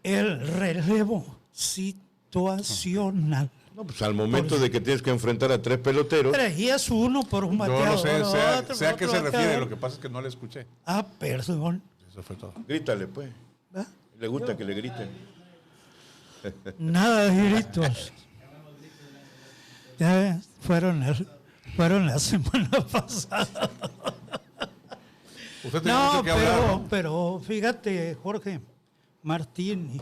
El relevo situacional. No, pues al momento de que tienes que enfrentar a 3 peloteros, Traías uno por un Yo bateador, no sé, otro sé a por qué otro se refiere, bateador. lo que pasa es que no le escuché. Ah, perdón. Eso fue todo. grítale, pues. ¿Va? Le gusta que le griten. Nada de gritos. Ya ves, fueron la semana pasada. Usted tiene No, mucho que hablar, ¿no? pero fíjate, Jorge Martín,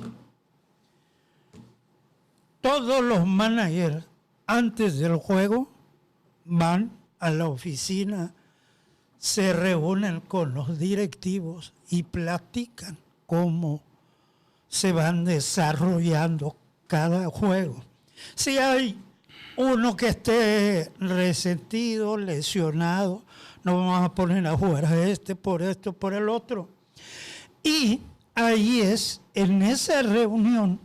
todos los managers antes del juego van a la oficina, se reúnen con los directivos y platican cómo se van desarrollando cada juego. Si hay uno que esté resentido, lesionado, no vamos a poner a jugar a por esto, por el otro. Y ahí en esa reunión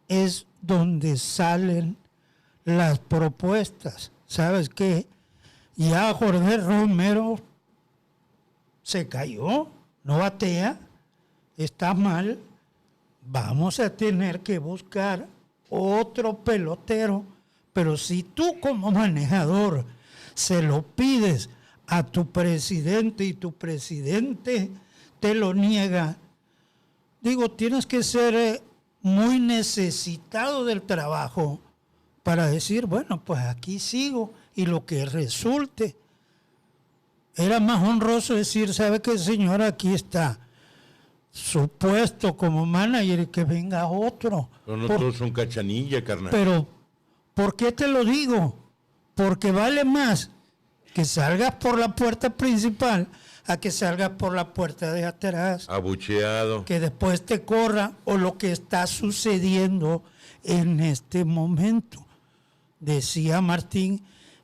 es donde salen las propuestas. ¿Sabes qué? Ya Jorge Romero se cayó, no batea, está mal. Vamos a tener que buscar otro pelotero, pero si tú como manejador se lo pides a tu presidente y tu presidente te lo niega, digo, tienes que ser muy necesitado del trabajo para decir, bueno, pues aquí sigo y lo que resulte. Era más honroso decir, ¿sabe qué, señor? Aquí está su puesto como manager y que venga otro. Pero no Por- todos son Cachanilla, carnal. pero, ¿por qué te lo digo? Porque vale más que salgas por la puerta principal a que salgas por la puerta de atrás, Abucheado. que después te corra, o lo que está sucediendo en este momento. Decía Martín,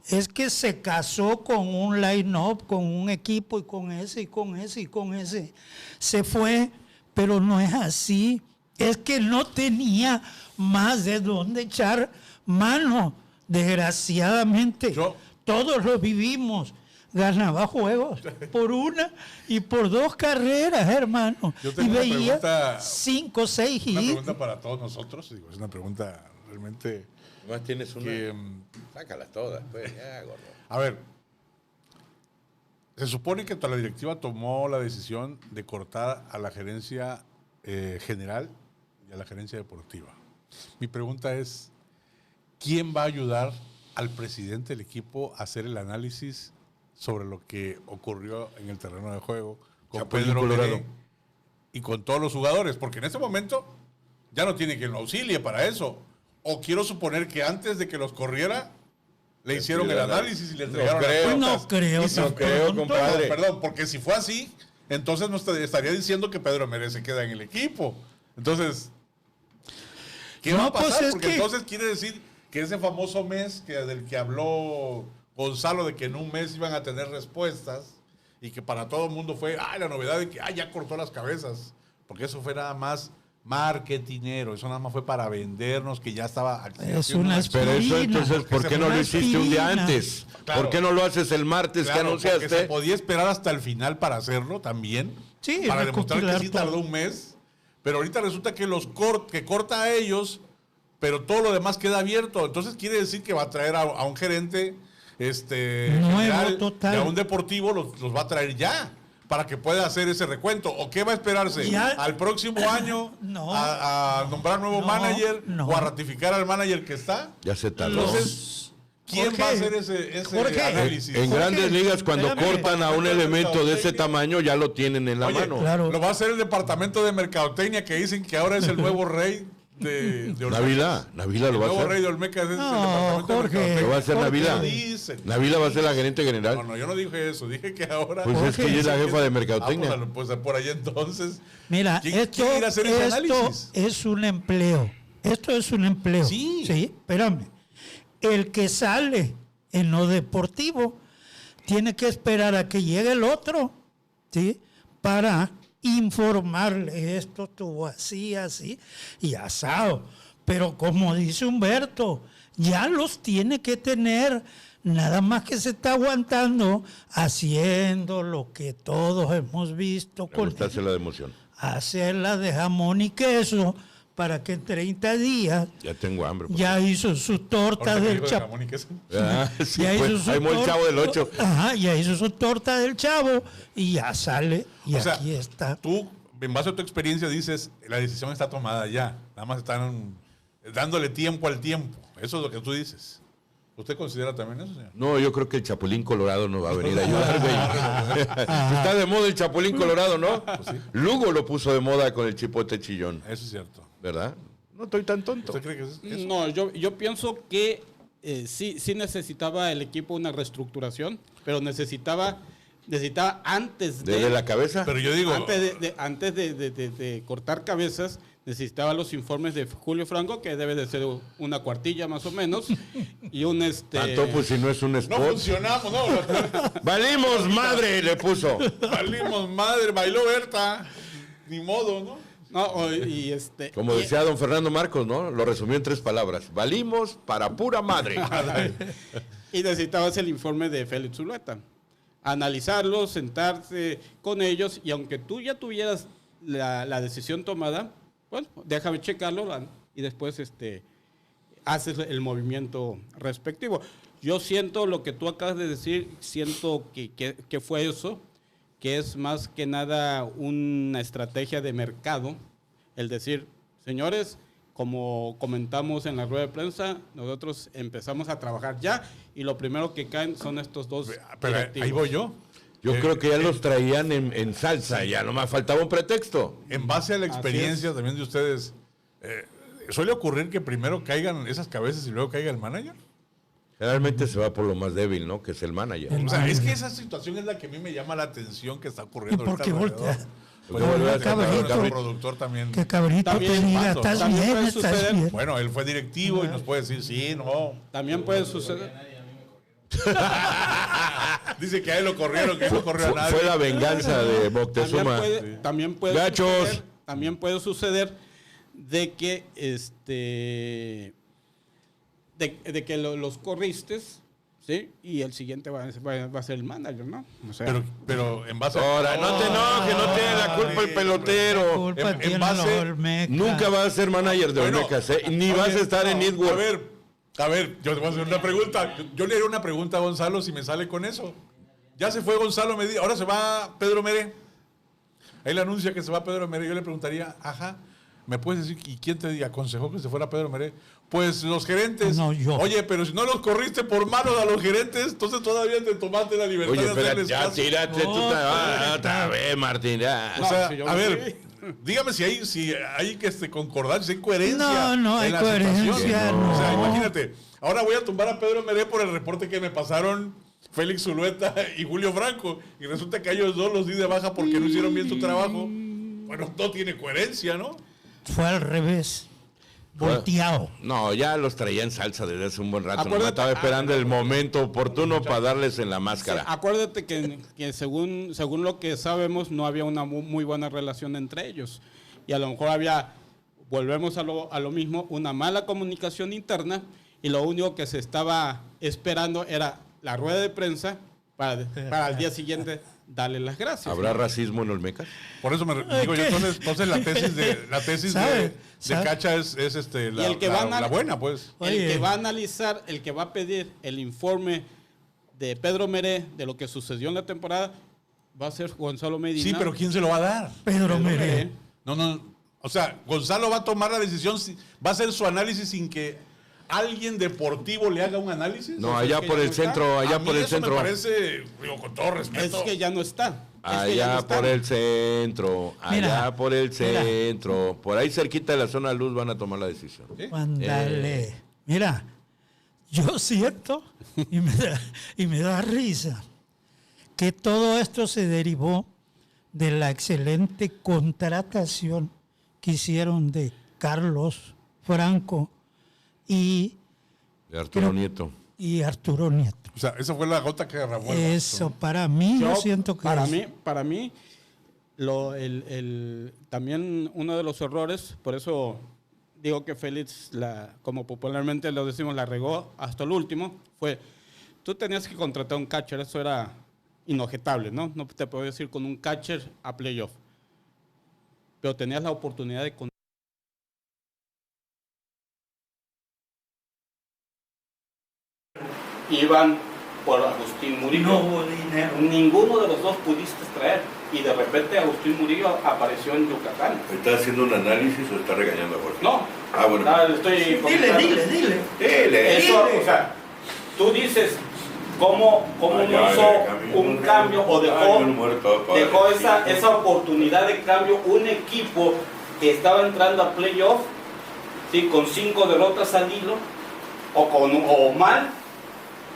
es que se casó con un line-up, con un equipo y con ese y con ese y con ese. Se fue, pero no es así. Es que no tenía más de dónde echar mano. Desgraciadamente, Yo- todos lo vivimos. Ganaba juegos por una y por 2 carreras, hermano. Yo Y tengo una veía pregunta- 5, 6 Una hits. pregunta para todos nosotros. Digo, es una pregunta realmente Más tienes una. que... Sácalas todas, pues, ya, gordo. A ver, se supone que toda la directiva tomó la decisión de cortar a la gerencia general y a la gerencia deportiva. Mi pregunta es, ¿quién va a ayudar al presidente del equipo a hacer el análisis sobre lo que ocurrió en el terreno de juego con Chapulín Pedro Colorado. Meré y con todos los jugadores? Porque en este momento ya no tiene quien lo auxilie para eso. O quiero suponer que antes de que los corriera, le hicieron el análisis y le entregaron las creo. cuentas. No creo, Y si- no creo, compadre. Perdón, porque si fue así, entonces no estaría diciendo que Pedro Meré se queda en el equipo. Entonces, ¿qué No, va a pasar? pues es Porque que- entonces quiere decir que ese famoso mes del que habló Gonzalo de que en un mes iban a tener respuestas y que para todo el mundo fue, la novedad de que ya cortó las cabezas, porque eso fue nada más marketinero, eso nada más fue para vendernos que ya estaba Es una Pero eso entonces, ¿por qué no lo hiciste un día aspirina. antes? Claro. ¿Por qué no lo haces el martes que Claro, porque se anunciaste? podía esperar hasta el final para hacerlo también, Sí, para demostrar que recopilar sí todo. tardó un mes, pero ahorita resulta que que corta a ellos, pero todo lo demás queda abierto, entonces quiere decir que va a traer a un gerente Nuevo, general total. y a un deportivo los va a traer ya para que pueda hacer ese recuento. ¿O qué va a esperarse? Ya. ¿Al próximo año No. a nombrar nuevo No, manager no. o a ratificar al manager que está? Ya se tardó. Entonces, ¿quién Jorge, va a hacer ese Jorge. análisis? En grandes ligas, cuando espérame. cortan a un elemento de ese tamaño, ya lo tienen en la Oye, mano. Claro. Lo va a hacer el departamento de mercadotecnia que dicen que ahora es el nuevo rey de Olmecas. Navila El lo va nuevo a rey hacer. de Olmecas es el No, departamento Jorge. de mercadotecnia. Lo va a hacer Jorge, Navila. Lo dicen. Navila va a ser la gerente general. No, yo no dije eso. Dije que ahora... Pues es que ella es la jefa de mercadotecnia. Pues por ahí entonces... Mira, ¿Quién quiere ir a hacer ese esto análisis? es un empleo. Esto es un empleo. Sí. Espérame. El que sale en lo deportivo tiene que esperar a que llegue el otro, ¿sí? Para informarle, esto estuvo así, así y asado. Pero como dice Humberto, ya los tiene que tener, nada más que se está aguantando haciendo lo que todos hemos visto Me con gusta hacer la de emoción. hacerla de jamón y queso para que en 30 días Ya tengo hambre. pues. ya hizo su torta Ahorita que del dijo de chavo. jamón y queso. Ah, sí, Ya pues, hizo su ahí el chavo del 8. Ajá, ya hizo su torta del chavo y ya sale y O sea, aquí está. Tú, en base a tu experiencia, dices, la decisión está tomada ya. Nada más están dándole tiempo al tiempo. Eso es lo que tú dices. ¿Usted considera también eso, señor? No, yo creo que el Chapulín Colorado nos va a venir a ayudar, güey. Está de moda el Chapulín Colorado, ¿no? Lugo lo puso de moda con el chipote chillón, Eso es cierto. ¿verdad? No estoy tan tonto. ¿Usted cree que es eso? No, yo pienso que sí necesitaba el equipo una reestructuración, pero necesitaba antes de... ¿Desde la cabeza? Pero yo digo, Antes de cortar cabezas, necesitaba los informes de Julio Franco, que debe de ser una cuartilla más o menos, y un Tanto, pues si no es un no spot. funcionamos, ¿no? ¡Valimos madre! Le puso. Valimos madre, bailó Berta. Ni modo, ¿no? No, Como decía don Fernando Marcos, ¿no? Lo resumió en 3 palabras. Valimos para pura madre. y necesitabas el informe de Félix Zulueta. Analizarlo, sentarse con ellos, y aunque tú ya tuvieras la decisión tomada, bueno, déjame checarlo y después haces el movimiento respectivo. Yo siento lo que tú acabas de decir, siento que fue eso, que es más que nada una estrategia de mercado, el decir, señores, como comentamos en la rueda de prensa, nosotros empezamos a trabajar ya y lo primero que caen son estos dos Pero directivos. ahí voy yo. Yo creo que ya los traían en salsa, ya nomás faltaba un pretexto. En base a la Así experiencia es. también de ustedes, ¿suele ocurrir que primero caigan esas cabezas y luego caiga el manager? Generalmente se va por lo más débil, ¿no? Que es el manager. O sea, es que esa situación es la que a mí me llama la atención que está ¿Y ocurriendo por ahorita qué alrededor. voltea? Pues, Porque bueno, cabrito. nuestro productor también. Que Cabrito También, te diga, ¿cuándo? estás También bien, puede estás suceder. bien. Bueno, él fue directivo y nos puede decir, sí, no. También puede suceder. Dice que a él lo corrieron, que no corrió a nadie. Fue la venganza de Moctezuma. Gachos. Gachos. También puede suceder de que de que los corriste, ¿sí? Y el siguiente va a ser el manager, ¿no? O sea, Pero en base Ahora, no te enojes, no tiene la culpa el pelotero. Culpa en tiene base- los Olmecas. Nunca vas a ser manager de Bueno, Olmecas, ¿eh? Ni oye, vas a estar en no, Network. A ver, yo te voy a hacer una pregunta. Yo le haré una pregunta a Gonzalo si me sale con eso. Ya se fue Gonzalo Medina, ahora se va Pedro Mere. Él anuncia que se va Pedro Mere. Yo le preguntaría, ajá, ¿me puedes decir, y quién te aconsejó que se fuera Pedro Mere? Pues los gerentes. No, yo. Oye, pero si no los corriste por manos a los gerentes, entonces todavía te tomaste la libertad Oye, de espera, hacerles ya caso. tírate tú. Otra vez, Martín. ya. O sea, si yo a no ver, dígame si hay que concordar, si hay coherencia. No hay en la coherencia, situación. no. O sea, imagínate, ahora voy a tumbar a Pedro Meré por el reporte que me pasaron Félix Zulueta y Julio Franco. Y resulta que a ellos dos los di de baja porque no hicieron bien su trabajo. Bueno, no tiene coherencia, ¿no? Fue al revés. volteado. No, ya los traía en salsa desde hace un buen rato. Acuérdate- Nomás estaba esperando el momento oportuno para darles en la máscara. Sí, acuérdate que según lo que sabemos, no había una muy buena relación entre ellos. Y a lo mejor volvemos a lo mismo, una mala comunicación interna, y lo único que se estaba esperando era la rueda de prensa para al día siguiente darle las gracias. ¿Habrá racismo en Olmecas? Por eso me digo yo, entonces la tesis ¿Sabe? de Cacha es Y el que va a la buena, pues. El Oye. que va a analizar, el que va a pedir el informe de Pedro Meré de lo que sucedió en la temporada, va a ser Gonzalo Medina. Sí, pero ¿quién se lo va a dar? Pedro Meré. No. O sea, Gonzalo va a tomar la decisión, va a hacer su análisis sin que alguien deportivo le haga un análisis. No, O sea, allá es que por ya el no está. centro, allá a mí por el eso centro. me parece, digo, con todo Es respeto. que ya no está. Es que ya no Allá está. por el centro, Mira, allá por el mira. centro. Por ahí cerquita de la zona de luz van a tomar la decisión. Ándale. Mira, yo siento y me da risa que todo esto se derivó de la excelente contratación que hicieron de Carlos Franco y De Arturo Creo- Nieto. Arturo Nieto. O sea, esa fue la gota que derramó el vaso. Eso para mí yo siento que para es- mí también uno de los errores, por eso digo que Félix, como popularmente lo decimos, la regó hasta el último, fue, tú tenías que contratar un catcher, eso era inobjetable, ¿no? No te puedo decir con un catcher a playoff, pero tenías la oportunidad de iban por Agustín Murillo. no hubo dinero. Ninguno de los dos pudiste traer. Y de repente Agustín Murillo apareció en Yucatán. ¿Está haciendo un análisis o está regañando a Jorge? No. Ah, bueno. Le estoy Dile, comentando. dile. Dile. Eso, o sea, tú dices cómo no hizo un cambio o dejó esa oportunidad de cambio un equipo que estaba entrando a playoff, ¿sí? Con 5 derrotas al hilo o mal,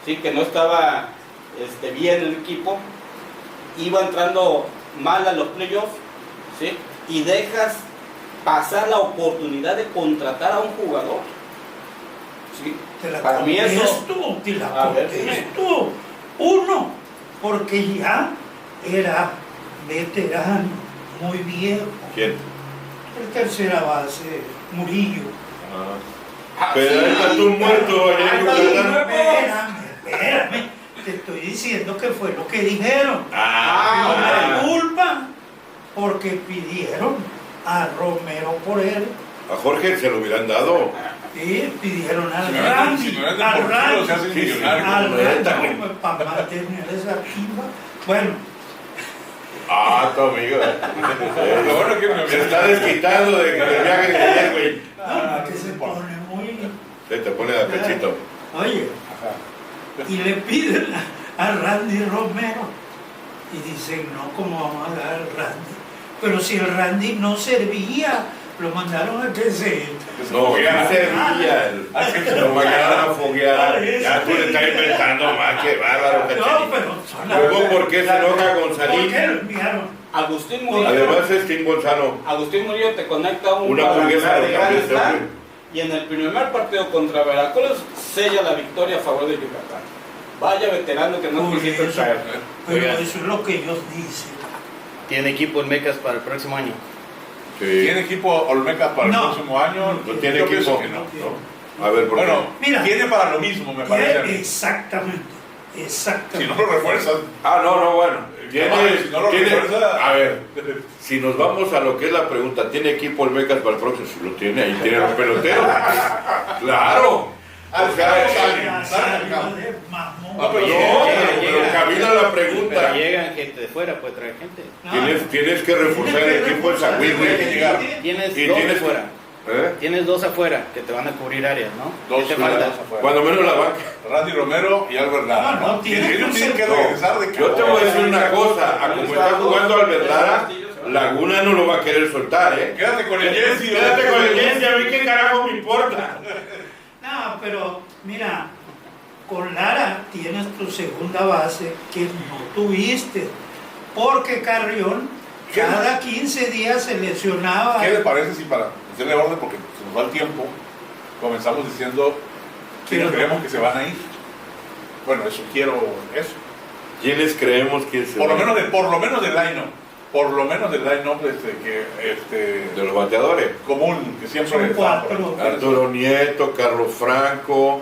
¿sí? Que no estaba bien el equipo, iba entrando mal a los playoffs, ¿sí? Y dejas pasar la oportunidad de contratar a un jugador, ¿sí? Te la Para mí eso... contesto, te la A ver, contesto. Uno, porque ya era veterano, muy viejo. ¿Quién? El tercera base, Murillo. Pero ahí está tú muerto allá en Yucatán. Espérame. Te estoy diciendo que fue lo que dijeron. No Ah, me culpan, porque pidieron a Romero por él. a Jorge se lo hubieran dado. Sí, pidieron al Si no eres- Randy, si no eres al deportivo, se hace Randy, millonario. al Neta, Randy, para mantener esa chimba. Bueno, Ah, tu amigo. Lo bueno que me Se está desquitando del viaje de ayer, güey. no, que se pone muy... Se te pone de pechito. Oye, y le piden a Randy Romero y dicen, no, ¿cómo vamos a dar al Randy? Pero si el Randy no servía, lo mandaron a que se... No, ya servía. Lo mandaron a foguear. Ya tú le estás inventando más, que bárbaro, No, Cachanilla. pero... Luego, ¿por qué se enoja ¿Por Gonzalín? qué lo enviaron? Agustín Murillo, Además es Tim Gonzalo. Agustín Murillo te conecta un Una hamburguesa cuadrangular de de Grand hamburguesa, Slam, güey. y en el primer partido contra Veracruz sella la victoria a favor de Yucatán. Vaya veterano que no Por quisiste eso. traer. Pero Oiga. eso es lo que ellos dicen. ¿Tiene equipo en Mecas para el próximo año? ¿Tiene equipo Olmeca para No. el próximo año? No tiene Yo pienso equipo. que no. A ver, ¿por qué? Bueno, Mira. tiene para lo mismo, me parece. a mí. Exactamente, Si exactamente. no lo refuerzas, Ah, no, bueno. vale, si no lo refuerza, a ver, si nos vamos a lo que es la pregunta, ¿tiene equipo Olmecas para el próximo? Si lo tiene, ahí tiene los peloteros. Claro. O sea, No, pero pero camina la pregunta. Pero llegan gente de fuera, puede traer gente. Tienes que reforzar el equipo de Sagüí, Tiene que güey. llegar. Tienes Y dos tienes afuera. ¿Eh? Tienes dos afuera que te van a cubrir áreas, ¿no? Dos ¿Qué te falta? afuera. Cuando menos la banca. Randy Romero y Albert Lara. No, no, tiene Ellos que tienen que ser- regresar de Yo te voy a decir una cosa, a como está jugando Albert Lara, Laguna no lo va a querer soltar, ¿eh? Quédate con el Jesse. Quédate con el Jesse, a mí qué carajo me importa. No, pero mira, con Lara tienes tu segunda base que no tuviste, porque Carrión cada 15 días se lesionaba. ¿Qué le parece si para hacerle orden, porque se nos va el tiempo, comenzamos diciendo quiénes creemos que se van a ir. Bueno, quiero eso. ¿Quiénes creemos que se Por lo van? menos del line-up. Por lo menos del line-up De los bateadores. común, que siempre Son está por cuatro. ahí. Arturo Nieto, Carlos Franco,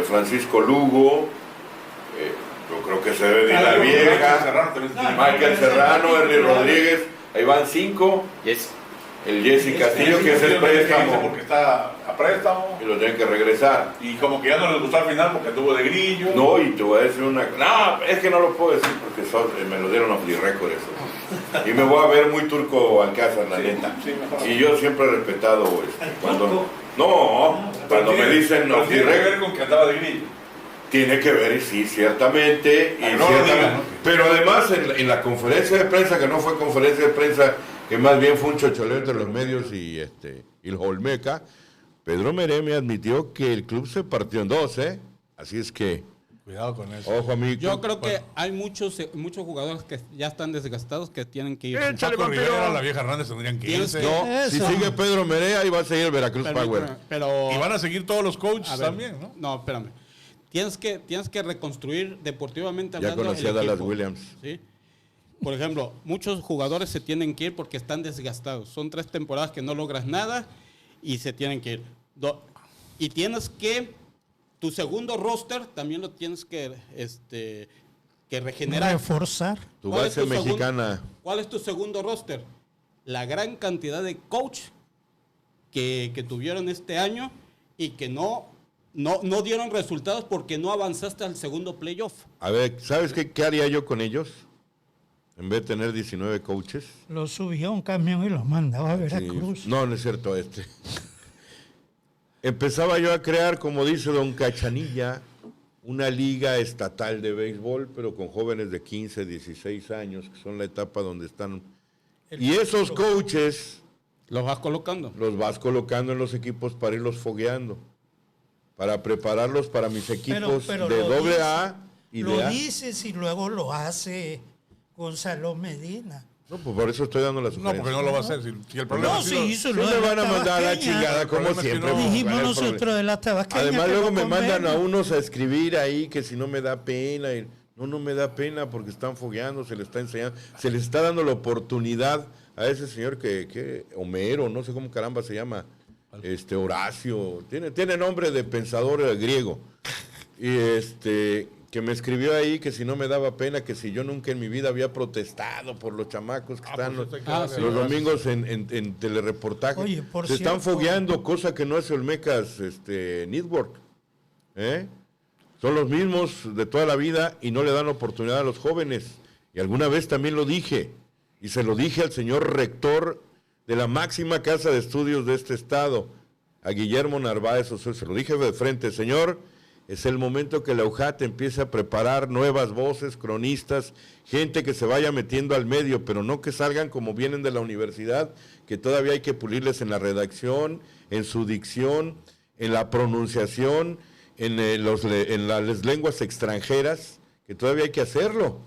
Francisco Lugo, yo creo que se debe de la vieja, Serrano también se tiene. Michael Serrano, Ernie Rodríguez, ahí van 5, Yes. el Jesse Castillo, que es el préstamo, Porque está a préstamo. y lo tienen que regresar. Y como que ya no les gustó al final porque anduvo de grillo. No, y te voy a decir una... No, es que no lo puedo decir porque me lo dieron off the record eso. Y me voy a ver muy turco Alcázar, la neta. sí, mejor. Y yo siempre he respetado cuando... No, cuando me dicen no off the tiene que record... ver con que andaba de grillo. Tiene que ver, sí, ciertamente. Y Ah, no lo ciertamente. digan, ¿no? Pero además, en la conferencia de prensa, que no fue conferencia de prensa, que más bien fue un chocholeo entre los medios y el Olmeca, Pedro Mereme admitió que el club se partió en dos, ¿eh? Así es que, Cuidado con eso. ojo, amigo. Yo creo que hay muchos jugadores que ya están desgastados que tienen que ir. Échale, Paco Rivera, vampiro. la vieja Hernández tendrían que Tienes irse. que- No, si Eso. sigue Pedro Mere, ahí va a seguir el Veracruz Power. Pero Y van a seguir todos los coaches a ver, también, ¿no? No, espérame. Tienes que reconstruir deportivamente Ya hablando. conocí a el Dallas equipo, Williams. ¿sí? Por ejemplo, muchos jugadores se tienen que ir porque están desgastados. Son 3 temporadas que no logras nada y se tienen que ir. Y tienes que, tu segundo roster también lo tienes que regenerar. Reforzar. Tu ¿Cuál es base tu segundo- mexicana. ¿Cuál es tu segundo roster? La gran cantidad de coach que tuvieron este año y que no dieron resultados porque no avanzaste al segundo playoff. A ver, ¿sabes qué haría yo con ellos? En vez de tener 19 coaches. Lo subía a un camión y lo mandaba a Sí, Veracruz. no, no es cierto Empezaba yo a crear, como dice don Cachanilla, una liga estatal de béisbol, pero con jóvenes de 15, 16 años, que son la etapa donde están. Y esos coaches Los vas colocando. los vas colocando en los equipos para irlos fogueando, para prepararlos para mis equipos pero de lo doble dice- A y Lo de A. dices y luego lo hace Gonzalo Medina. No, pues por eso estoy dando la No, sugerencia. porque no lo va a hacer. Si el problema No, es sí, que hizo Sí lo me de van a mandar a la tabasqueña. chingada, como problema es que siempre. no. pues, Dijimos ¿cuál es el nosotros problema? de la tabasqueña. Además, que luego no me mandan a convenio. unos a escribir ahí que si no me da pena. No me da pena porque están fogueando, se les está enseñando, se les está dando la oportunidad a ese señor que Homero, no sé cómo caramba se llama, Horacio, tiene nombre de pensador griego. Y que me escribió ahí que si no me daba pena, que si yo nunca en mi vida había protestado por los chamacos que están pues, hay que Ah, darle sí. los gracias. domingos en telereportaje. Oye, por se están cierto- fogueando, cosa que no hace Olmecas Network. ¿eh? Son los mismos de toda la vida y no le dan oportunidad a los jóvenes. Y alguna vez también lo dije, y se lo dije al señor rector de la máxima casa de estudios de este estado, a Guillermo Narváez Osorio, se lo dije de frente, señor, es el momento que la UJAT empiece a preparar nuevas voces, cronistas, gente que se vaya metiendo al medio, pero no que salgan como vienen de la universidad, que todavía hay que pulirles en la redacción, en su dicción, en la pronunciación, en las lenguas extranjeras, que todavía hay que hacerlo,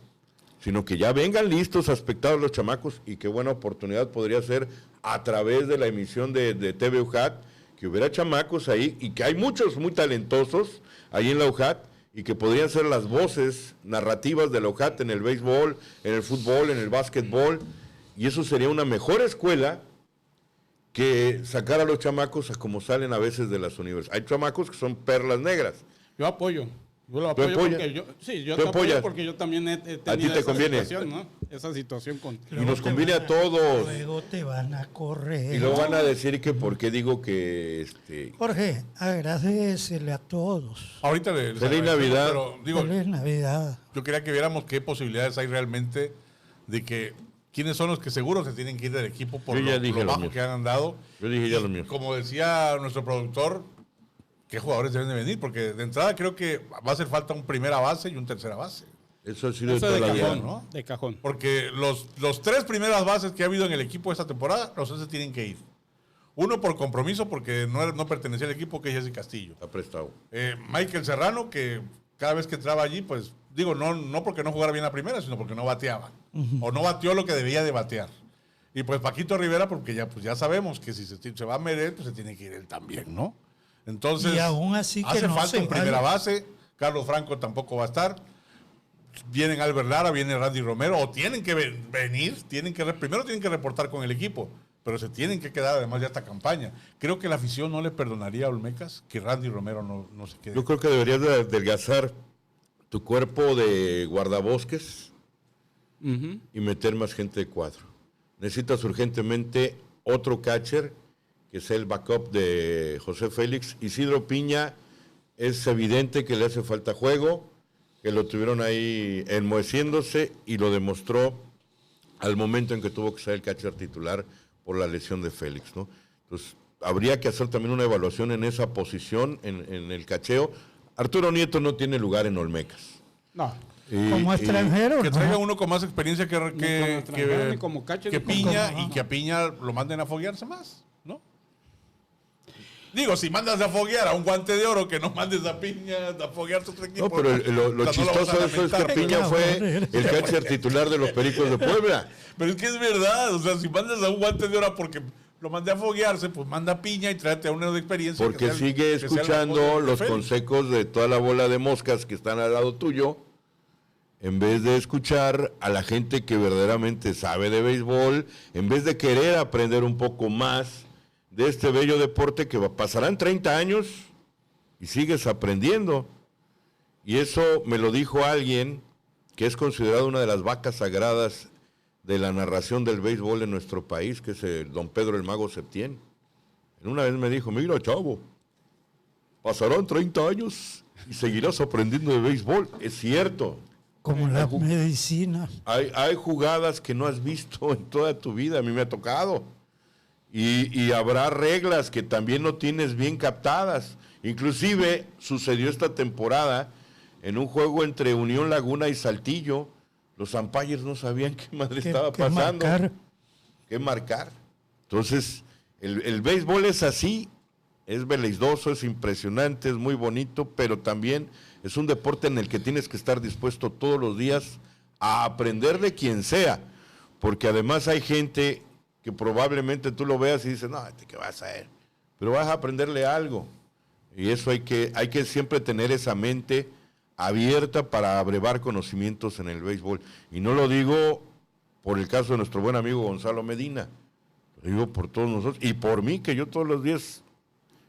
sino que ya vengan listos, aspectados los chamacos, y qué buena oportunidad podría ser a través de la emisión de TV UJAT, que hubiera chamacos ahí, y que hay muchos muy talentosos ahí en la UJAT, y que podrían ser las voces narrativas de la UJAT en el béisbol, en el fútbol, en el básquetbol, y eso sería una mejor escuela que sacar a los chamacos a como salen a veces de las universidades. Hay chamacos que son perlas negras. Yo apoyo. Yo lo ¿Tú apoyo apoyas? porque yo, sí, yo ¿Tú te apoyo apoyas? porque yo también he ti tenido te esa conviene? situación, ¿no? Esa situación con... Y nos conviene a todos. Luego te van a correr. Y luego van a decir que por qué digo que Jorge, agradecele a todos. Ahorita les Feliz agradecemos, Navidad. Pero digo, Feliz Navidad. yo quería que viéramos qué posibilidades hay realmente de que quiénes son los que seguro se tienen que ir del equipo por Yo ya lo dije lo bajo mío. que han andado. yo dije ya lo mío. Como decía nuestro productor, ¿qué jugadores deben de venir? Porque de entrada creo que va a hacer falta un primera base y un tercera base. Eso ha sido Eso toda de la vida. cajón, ¿no? De cajón. Porque los 3 primeras bases que ha habido en el equipo esta temporada, los 3 se tienen que ir. Uno por compromiso, porque no pertenecía al equipo, que es Jesse Castillo. Está prestado. Michael Serrano, que cada vez que entraba allí, pues digo, no porque no jugara bien la primera, sino porque no bateaba. O no bateó lo que debía de batear. Y pues Paquito Rivera, porque ya sabemos que si se va a Meret, pues se tiene que ir él también, ¿no? Entonces, Y aún así que hace no falta se en primera vaya. base. Carlos Franco tampoco va a estar. Vienen Albert Lara, viene Randy Romero, o tienen que venir, primero tienen que reportar con el equipo, pero se tienen que quedar además ya esta campaña. Creo que la afición no le perdonaría a Olmecas que Randy Romero no se quede. Yo creo que deberías de adelgazar tu cuerpo de guardabosques y meter más gente de cuadro. Necesitas urgentemente otro catcher, que sea el backup de José Félix. Isidro Piña, es evidente que le hace falta juego, que lo tuvieron ahí enmoheciéndose y lo demostró al momento en que tuvo que ser el catcher titular por la lesión de Félix, ¿no? Entonces, habría que hacer también una evaluación en esa posición, en el cacheo. Arturo Nieto no tiene lugar en Olmecas. No. Como extranjero, Que ¿no? traiga uno con más experiencia Ni como extranjero, ni como catcher, que ni como- Piña, Ajá. y que a Piña lo manden a foguearse más, ¿no? Digo, si mandas a foguear a un Guante de Oro, que no mandes a Piña a foguearse otro equipo. No, pero lo O sea, no chistoso vamos a de eso es que lamentar. Piña fue el catcher titular de los Pericos de Puebla. Pero es que es verdad, o sea, si mandas a un Guante de Oro porque lo mandé a foguearse, pues manda a Piña y tráete a uno de experiencia. que Porque sea el- sigue que sea el escuchando mejor de los Félix. consejos de toda la bola de moscas que están al lado tuyo, en vez de escuchar a la gente que verdaderamente sabe de béisbol, en vez de querer aprender un poco más de este bello deporte que pasarán 30 años y sigues aprendiendo. Y eso me lo dijo alguien que es considerado una de las vacas sagradas de la narración del béisbol en nuestro país, que es el don Pedro el Mago Septién. Él una vez me dijo, mira chavo, pasarán 30 años y seguirás aprendiendo de béisbol. Es cierto, Como las medicinas. hay jugadas que no has visto en toda tu vida, a mí me ha tocado. Y habrá reglas que también no tienes bien captadas. Inclusive sucedió esta temporada en un juego entre Unión Laguna y Saltillo. Los umpires no sabían qué madre estaba pasando. Marcar. ¿Qué marcar? Entonces, el béisbol es así, es veleidoso, es impresionante, es muy bonito, pero también es un deporte en el que tienes que estar dispuesto todos los días a aprender de quien sea, porque además hay gente que probablemente tú lo veas y dices, no, ¿qué vas a hacer? Pero vas a aprenderle algo. Y eso hay que siempre tener esa mente abierta para abrevar conocimientos en el béisbol. Y no lo digo por el caso de nuestro buen amigo Gonzalo Medina, lo digo por todos nosotros y por mí, que yo todos los días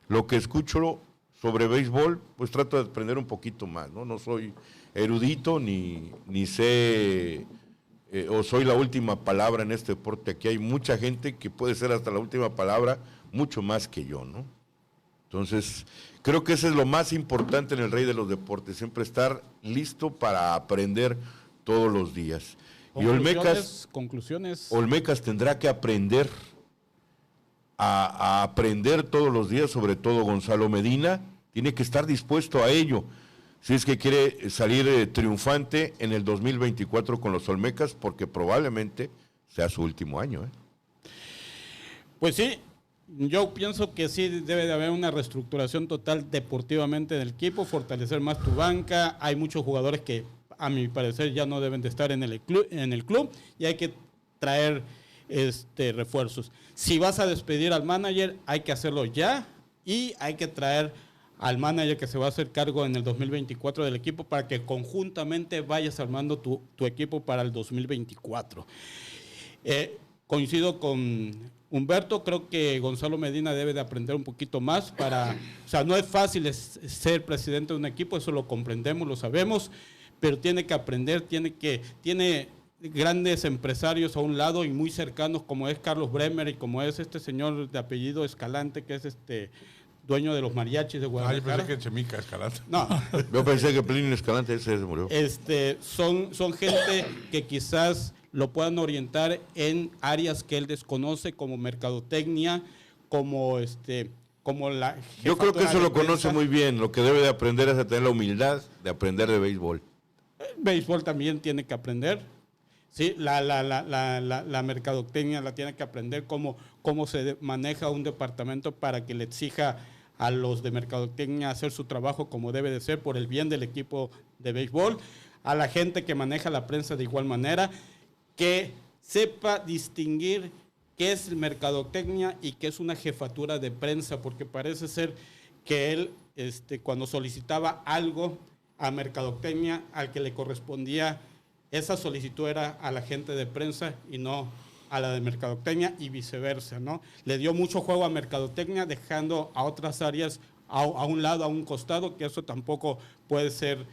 lo que escucho sobre béisbol, pues trato de aprender un poquito más, ¿no? No soy erudito ni sé o soy la última palabra en este deporte. Aquí hay mucha gente que puede ser hasta la última palabra, mucho más que yo, ¿no? Entonces, creo que eso es lo más importante en el rey de los deportes, siempre estar listo para aprender todos los días. Y Conclusiones. Olmecas tendrá que aprender a aprender todos los días, sobre todo Gonzalo Medina, tiene que estar dispuesto a ello, si es que quiere salir triunfante en el 2024 con los Olmecas, porque probablemente sea su último año. Pues sí, yo pienso que sí debe de haber una reestructuración total deportivamente del equipo, fortalecer más tu banca. Hay muchos jugadores que, a mi parecer, ya no deben de estar en el club y hay que traer refuerzos. Si vas a despedir al manager, hay que hacerlo ya y hay que traer al manager que se va a hacer cargo en el 2024 del equipo para que conjuntamente vayas armando tu equipo para el 2024. Coincido con Humberto, creo que Gonzalo Medina debe de aprender un poquito más o sea, no es fácil ser presidente de un equipo, eso lo comprendemos, lo sabemos, pero tiene que aprender, tiene grandes empresarios a un lado y muy cercanos, como es Carlos Bremer y como es este señor de apellido Escalante, que es dueño de los mariachis de Yo Guadalajara. pensé que Chemica Escalante. No, Yo pensé que Plinio Escalante ese se murió. son gente que quizás lo puedan orientar en áreas que él desconoce, como mercadotecnia, como la Yo creo que jefatura eso de lo conoce prensa. muy bien. Lo que debe de aprender es a tener la humildad de aprender de béisbol. Béisbol también tiene que aprender. Sí, la mercadotecnia la tiene que aprender, cómo se maneja un departamento para que le exija a los de mercadotecnia hacer su trabajo como debe de ser por el bien del equipo de béisbol, a la gente que maneja la prensa de igual manera, que sepa distinguir qué es mercadotecnia y qué es una jefatura de prensa, porque parece ser que él, cuando solicitaba algo a mercadotecnia, al que le correspondía esa solicitud era a la gente de prensa y no a la de mercadotecnia y viceversa, ¿no? Le dio mucho juego a mercadotecnia, dejando a otras áreas a un lado, a un costado, que eso tampoco puede ser,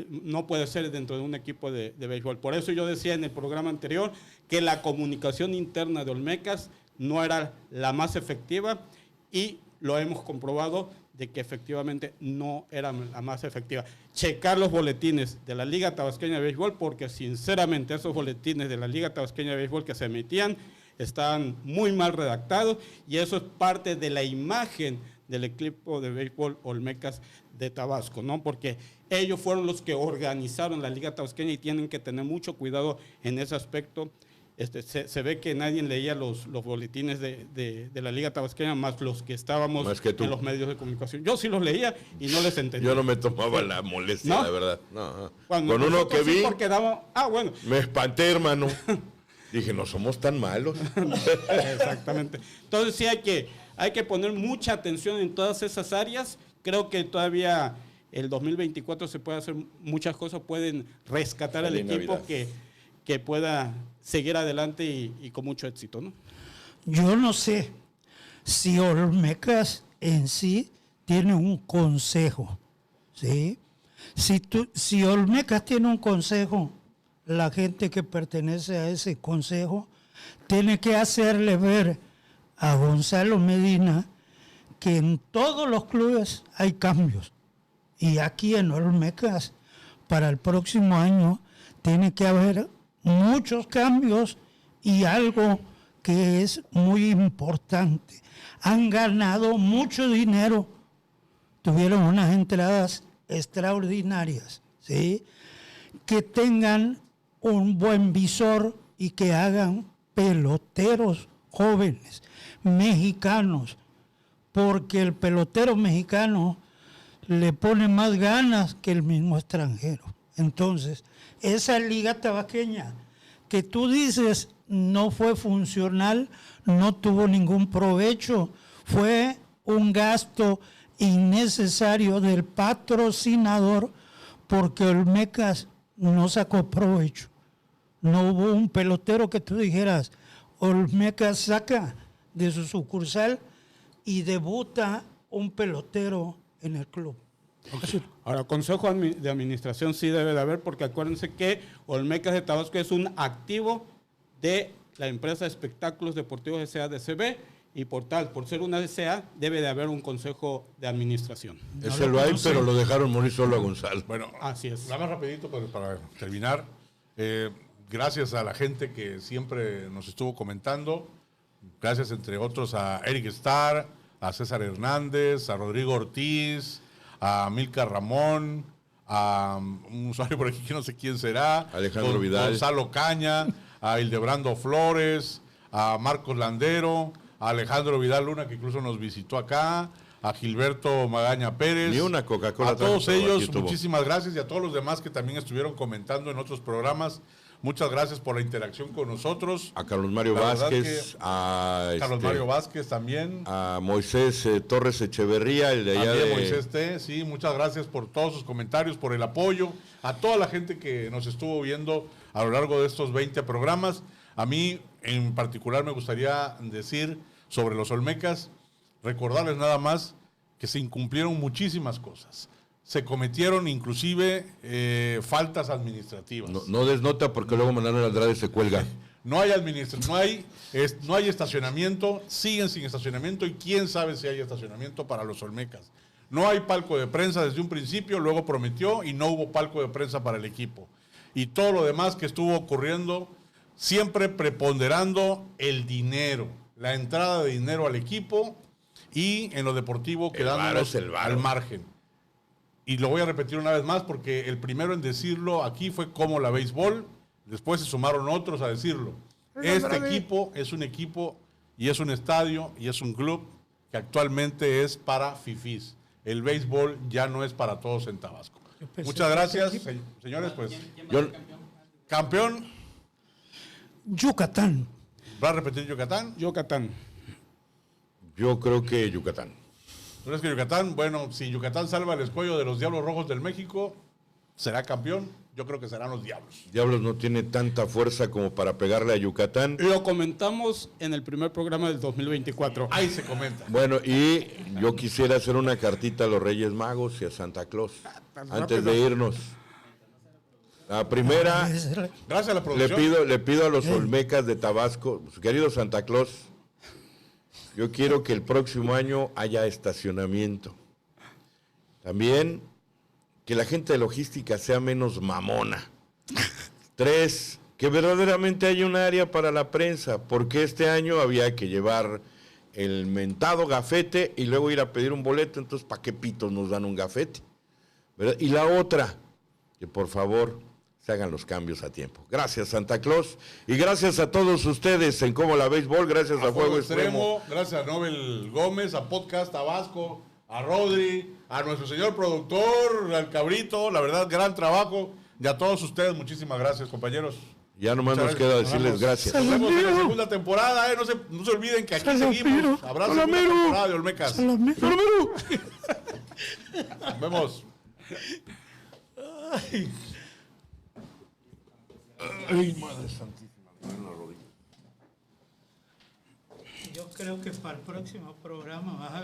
no puede ser dentro de un equipo de béisbol. Por eso yo decía en el programa anterior que la comunicación interna de Olmecas no era la más efectiva y lo hemos comprobado de que efectivamente no era la más efectiva. Checar los boletines de la Liga Tabasqueña de Béisbol, porque sinceramente esos boletines de la Liga Tabasqueña de Béisbol que se emitían estaban muy mal redactados y eso es parte de la imagen del equipo de béisbol Olmecas de Tabasco, ¿no? Porque ellos fueron los que organizaron la Liga Tabasqueña y tienen que tener mucho cuidado en ese aspecto. Se ve que nadie leía los boletines de la Liga Tabasqueña más los que estábamos en los medios de comunicación. Yo sí los leía y no les entendía. Yo no me tomaba la molestia, ¿no? La verdad. No. Con uno que vi, porque bueno. me espanté, hermano. Dije, no somos tan malos. Exactamente. Entonces sí hay que poner mucha atención en todas esas áreas. Creo que todavía el 2024 se puede hacer muchas cosas, pueden rescatar al equipo que pueda seguir adelante y con mucho éxito, ¿no? Yo no sé si Olmecas en sí tiene un consejo, ¿sí? Si Olmecas tiene un consejo, la gente que pertenece a ese consejo tiene que hacerle ver a Gonzalo Medina que en todos los clubes hay cambios. Y aquí en Olmecas, para el próximo año, tiene que haber muchos cambios y algo que es muy importante. Han ganado mucho dinero, tuvieron unas entradas extraordinarias, ¿sí? Que tengan un buen visor y que hagan peloteros jóvenes, mexicanos, porque el pelotero mexicano le pone más ganas que el mismo extranjero. Entonces, esa liga tabasqueña que tú dices no fue funcional, no tuvo ningún provecho, fue un gasto innecesario del patrocinador porque Olmecas no sacó provecho. No hubo un pelotero que tú dijeras, Olmecas saca de su sucursal y debuta un pelotero en el club. Okay. Ahora, consejo de administración sí debe de haber, porque acuérdense que Olmecas de Tabasco es un activo de la empresa de espectáculos deportivos S.A.D.C.B. y por ser una S.A. debe de haber un consejo de administración. Ese lo hay, pero lo dejaron morir solo a Gonzalo. Bueno, así es. Nada más rapidito para terminar. Gracias a la gente que siempre nos estuvo comentando. Gracias, entre otros, a Eric Starr, a César Hernández, a Rodrigo Ortiz, a Milka Ramón, a un usuario por aquí que no sé quién será, Alejandro Vidal, Gonzalo Caña, a Hildebrando Flores, a Marcos Landero, a Alejandro Vidal Luna, que incluso nos visitó acá, a Gilberto Magaña Pérez. Ni una Coca-Cola. A todos ellos, muchísimas gracias, y a todos los demás que también estuvieron comentando en otros programas. Muchas gracias por la interacción con nosotros. A Carlos Mario Vázquez, Mario Vázquez también. A Moisés Torres Echeverría, el de allá de Moisés T. Sí, muchas gracias por todos sus comentarios, por el apoyo. A toda la gente que nos estuvo viendo a lo largo de estos 20 programas. A mí, en particular, me gustaría decir sobre los Olmecas, recordarles nada más que se incumplieron muchísimas cosas. Se cometieron inclusive faltas administrativas. No desnota porque luego Manuel Andrade se cuelga. No hay no hay estacionamiento, siguen sin estacionamiento y quién sabe si hay estacionamiento para los Olmecas. No hay palco de prensa desde un principio, luego prometió y no hubo palco de prensa para el equipo. Y todo lo demás que estuvo ocurriendo, siempre preponderando el dinero, la entrada de dinero al equipo y en lo deportivo quedándonos al margen. Y lo voy a repetir una vez más porque el primero en decirlo aquí fue Como la Béisbol, después se sumaron otros a decirlo. Este equipo es un equipo y es un estadio y es un club que actualmente es para fifís. El béisbol ya no es para todos en Tabasco. Muchas gracias, señores. Pues, ¿Quién va a ser campeón? campeón. Yucatán. ¿Va a repetir Yucatán? Yucatán. Yo creo que Yucatán. ¿Tú crees que Yucatán? Bueno, si Yucatán salva el escollo de los Diablos Rojos del México, ¿será campeón? Yo creo que serán los Diablos. Diablos no tiene tanta fuerza como para pegarle a Yucatán. Lo comentamos en el primer programa del 2024. Ahí se comenta. Bueno, y yo quisiera hacer una cartita a los Reyes Magos y a Santa Claus antes de irnos. La primera, Gracias a la le producción. pido a los Olmecas de Tabasco, querido Santa Claus, yo quiero que el próximo año haya estacionamiento. También que la gente de logística sea menos mamona. 3, que verdaderamente haya un área para la prensa, porque este año había que llevar el mentado gafete y luego ir a pedir un boleto, entonces ¿para qué pitos nos dan un gafete? ¿Verdad? Y la otra, que por favor se hagan los cambios a tiempo. Gracias, Santa Claus, y gracias a todos ustedes en Cómo la Béisbol, gracias a Fuego Extremo. Gracias a Nobel Gómez, a Podcast Tabasco, a Rodri, a nuestro señor productor, al Cabrito, la verdad, gran trabajo. Y a todos ustedes, muchísimas gracias, compañeros. Ya nomás Muchas nos queda gracias. decirles gracias. Nos vemos en la segunda temporada, no se olviden que aquí seguimos. Habrá segunda temporada de Olmecas. Nos vemos. Yo creo que para el próximo programa vas a